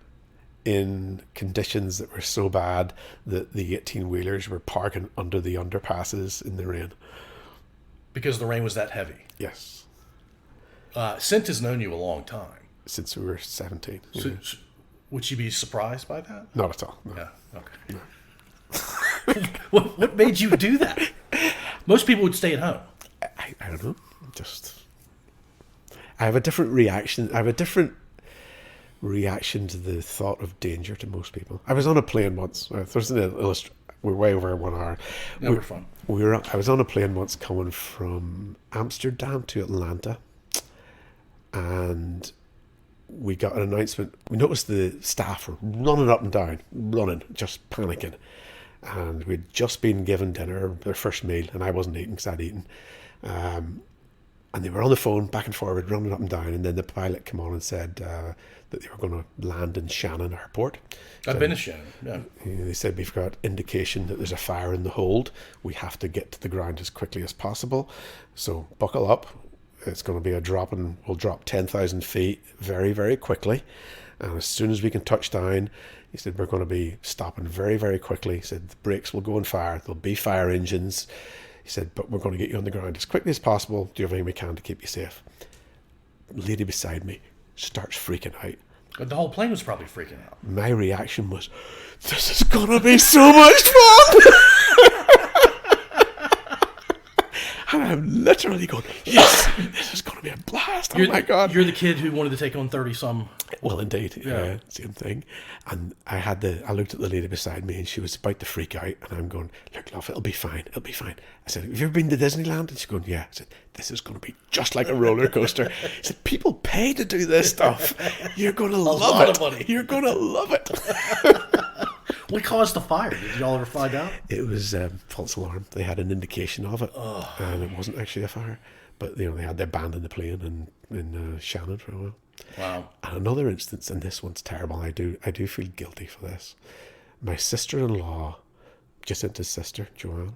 in conditions that were so bad that the 18-wheelers were parking under the underpasses in the rain. Because the rain was that heavy? Yes. Cinta's known you a long time. Since we were 17. So, would she be surprised by that? Not at all. No. Yeah, okay. No. What made you do that? Most people would stay at home. I don't know. I have a different reaction. I have a different reaction to the thought of danger to most people. I was on a plane once. There's an we're way over 1 hour. Never fun. I was on a plane once coming from Amsterdam to Atlanta, and we got an announcement. We noticed the staff were running up and down, just panicking. And we'd just been given dinner, their first meal, and I wasn't eating because I'd eaten. And they were on the phone back and forward, running up and down. And then the pilot came on and said that they were going to land in Shannon Airport. I've been to Shannon, yeah. They said, we've got indication that there's a fire in the hold. We have to get to the ground as quickly as possible. So buckle up. It's going to be a drop, and we'll drop 10,000 feet very, very quickly. And as soon as we can touch down, he said, we're going to be stopping very, very quickly. He said, the brakes will go on fire. There'll be fire engines. He said, but we're going to get you on the ground as quickly as possible. Do everything we can to keep you safe. The lady beside me starts freaking out. The whole plane was probably freaking out. My reaction was, this is going to be so much fun. And I'm literally going, yes, this is going to be a blast. Oh my God. You're the kid who wanted to take on 30-some Well, indeed, yeah, same thing. And I looked at the lady beside me, and she was about to freak out. And I'm going, look, love, it'll be fine. It'll be fine. I said, have you ever been to Disneyland? And she's going, yeah. I said, this is going to be just like a roller coaster. I said, people pay to do this stuff. You're going to love it. A lot of money. You're going to love it. What caused the fire? Did y'all ever find out? It was false alarm. They had an indication of it, and it wasn't actually a fire. But they had they abandoned the plane in Shannon for a while. Wow. And another instance, and this one's terrible. I do feel guilty for this. My sister-in-law, Jacinta's sister, Joanne,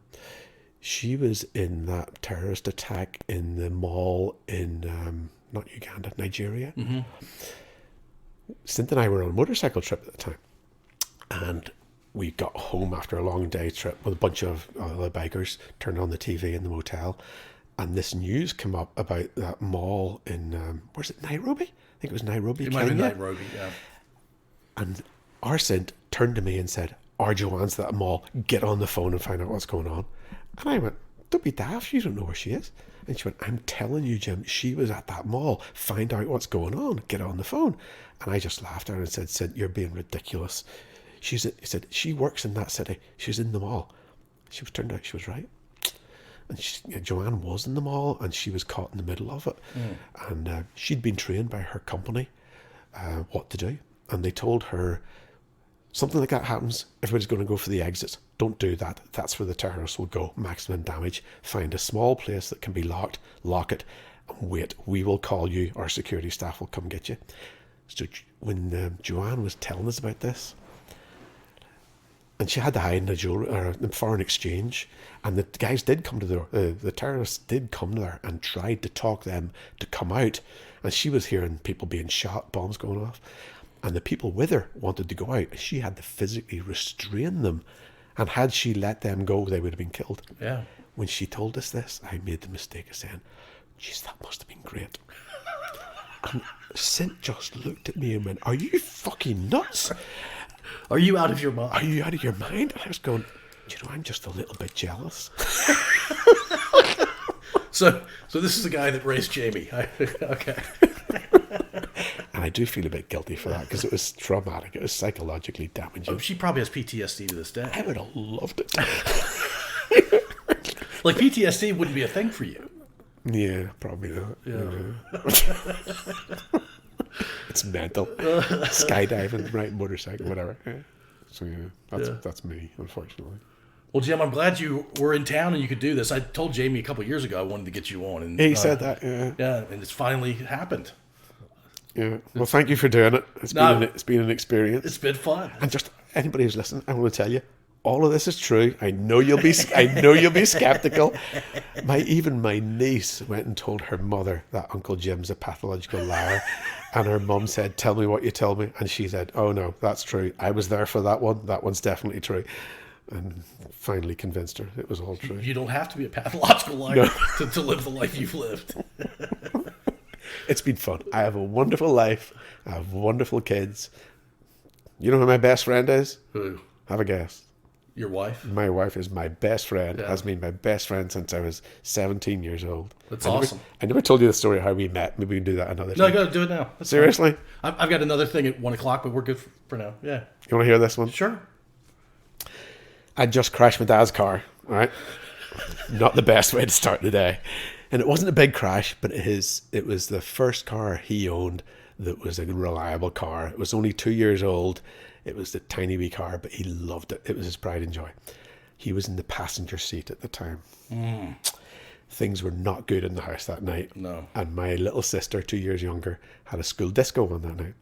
she was in that terrorist attack in the mall in not Uganda, Nigeria. Mm-hmm. Jacinta and I were on a motorcycle trip at the time, and we got home after a long day trip with a bunch of other bikers, turned on the TV in the motel, and this news came up about that mall in, where's it, Nairobi? I think it was Nairobi, It Kenya. might have been Nairobi, yeah. And Arsene turned to me and said, our Joanne's at that mall, get on the phone and find out what's going on. And I went, don't be daft, you don't know where she is. And she went, I'm telling you, Jim, she was at that mall, find out what's going on, get on the phone. And I just laughed at her and said, you're being ridiculous. He said, she works in that city, she's in the mall. Turned out she was right. And Joanne was in the mall, and she was caught in the middle of it. And she'd been trained by her company what to do. And they told her, something like that happens, everybody's going to go for the exits. Don't do that. That's where the terrorists will go. Maximum damage. Find a small place that can be locked, lock it, and wait. We will call you. Our security staff will come get you. So when Joanne was telling us about this, and she had to hide in the foreign exchange, and the guys did come to the terrorists did come to her and tried to talk them to come out, and she was hearing people being shot, bombs going off, and the people with her wanted to go out. She had to physically restrain them, and had she let them go, they would have been killed. Yeah. When she told us this, I made the mistake of saying, geez, that must have been great. And Sint just looked at me and went, are you fucking nuts? Are you out of your mind? Are you out of your mind? And I was going, I'm just a little bit jealous. So this is the guy that raised Jamie. Okay. And I do feel a bit guilty for that because it was traumatic. It was psychologically damaging. Oh, she probably has PTSD to this day. I would have loved it. Like, PTSD wouldn't be a thing for you. Yeah, probably not. Yeah. It's mental. Skydiving, riding motorcycle, whatever. Yeah. So yeah, that's me, unfortunately. Well, Jim, I'm glad you were in town and you could do this. I told Jamie a couple of years ago I wanted to get you on, and he said that. Yeah. Yeah, and it's finally happened. Yeah. Well, thank you for doing it. It's been an experience. It's been fun. And just anybody who's listening, I want to tell you, all of this is true. I know you'll be skeptical. Even my niece went and told her mother that Uncle Jim's a pathological liar, and her mum said, "Tell me what you told me," and she said, "Oh no, that's true. I was there for that one. That one's definitely true." And finally convinced her it was all true. You don't have to be a pathological liar to live the life you've lived. It's been fun. I have a wonderful life. I have wonderful kids. You know who my best friend is? Who? Have a guess. Your wife? My wife is my best friend. Has been my best friend since I was 17 years old. That's awesome. I never told you the story of how we met. Maybe we can do that another time. No, I got to do it now. That's Seriously? fine. I've got another thing at 1 o'clock, but we're good for now. Yeah. You want to hear this one? Sure. I just crashed my dad's car, all right? Not the best way to start the day. And it wasn't a big crash, but it was the first car he owned that was a reliable car. It was only 2 years old. It was the tiny wee car, but he loved it. It was his pride and joy. He was in the passenger seat at the time. Things were not good in the house that night. No. And my little sister, 2 years younger, had a school disco on that night.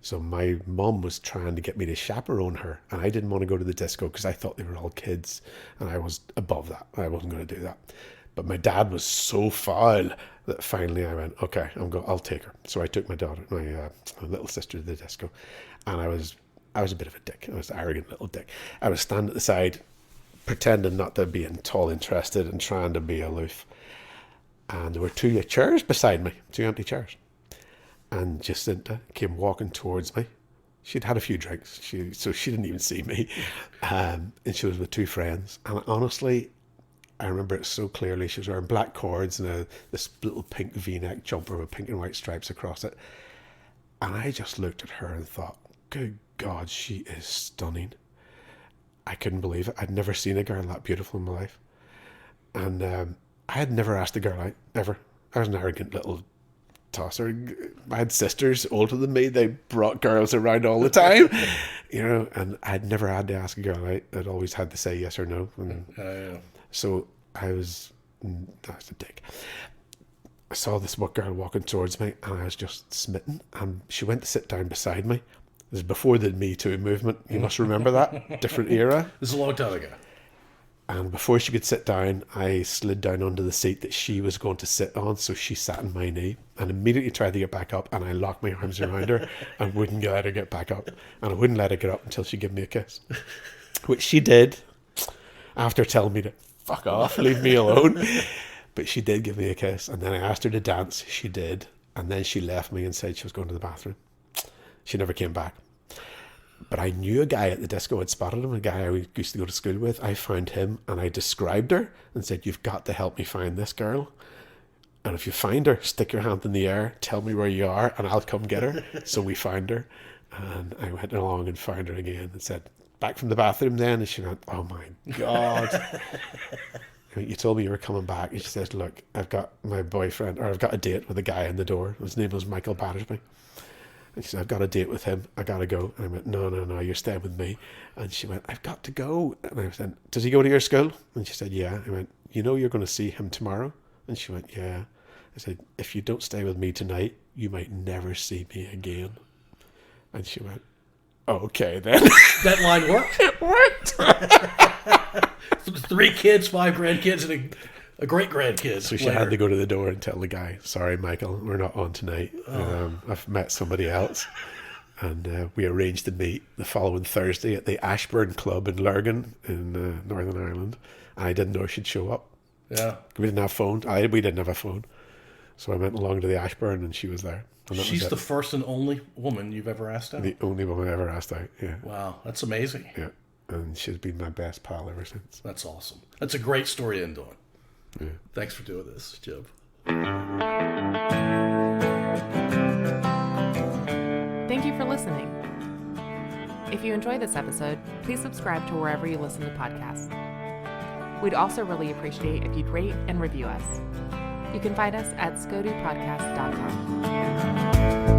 So my mum was trying to get me to chaperone her, and I didn't want to go to the disco because I thought they were all kids, and I was above that. I wasn't going to do that. But my dad was so foul that finally I went, okay, I'll take her. So I took my little sister to the disco, and I was a bit of a dick. I was an arrogant little dick. I was standing at the side, pretending not to be at all interested and trying to be aloof. And there were two chairs beside me, two empty chairs. And Jacinta came walking towards me. She'd had a few drinks, so she didn't even see me. And she was with two friends. And honestly, I remember it so clearly. She was wearing black cords and this little pink V-neck jumper with pink and white stripes across it. And I just looked at her and thought, good God, she is stunning. I couldn't believe it. I'd never seen a girl that beautiful in my life. And I had never asked a girl out, ever. I was an arrogant little tosser. I had sisters older than me. They brought girls around all the time, you know, and I'd never had to ask a girl out. I'd always had to say yes or no. And so I was a dick. I saw this girl walking towards me, and I was just smitten. And she went to sit down beside me. This is before the Me Too movement. You must remember that. Different era. This is a long time ago. And before she could sit down, I slid down onto the seat that she was going to sit on. So she sat on my knee and immediately tried to get back up. And I locked my arms around her and wouldn't let her get back up. And I wouldn't let her get up until she gave me a kiss, which she did after telling me to fuck off, leave me alone. But she did give me a kiss. And then I asked her to dance. She did. And then she left me and said she was going to the bathroom. She never came back. But I knew a guy at the disco. I'd spotted him, a guy I used to go to school with. I found him and I described her and said, you've got to help me find this girl. And if you find her, stick your hand in the air, tell me where you are, and I'll come get her. So we found her. And I went along and found her again and said, back from the bathroom then? And she went, oh my God. You told me you were coming back. And she says, look, I've got my boyfriend, or I've got a date with a guy in the door. His name was Michael Battersby. And she said, I've got a date with him. I got to go. And I went, no, you're staying with me. And she went, I've got to go. And I said, does he go to your school? And she said, yeah. I went, you know you're going to see him tomorrow? And she went, yeah. I said, if you don't stay with me tonight, you might never see me again. And she went, okay then. That line worked? It worked. 3 kids, 5 grandkids, and a great grandkid. So she had to go to the door and tell the guy, sorry, Michael, we're not on tonight. I've met somebody else. And we arranged to meet the following Thursday at the Ashburn Club in Lurgan in Northern Ireland. And I didn't know she'd show up. Yeah. We didn't have phones. We didn't have a phone. So I went along to the Ashburn and she was there. She's the first and only woman you've ever asked out? The only woman I ever asked out, yeah. Wow, that's amazing. Yeah. And she's been my best pal ever since. That's awesome. That's a great story to end on. Yeah. Thanks for doing this, Jim. Thank you for listening. If you enjoyed this episode, please subscribe to wherever you listen to podcasts. We'd also really appreciate if you'd rate and review us. You can find us at scodupodcast.com.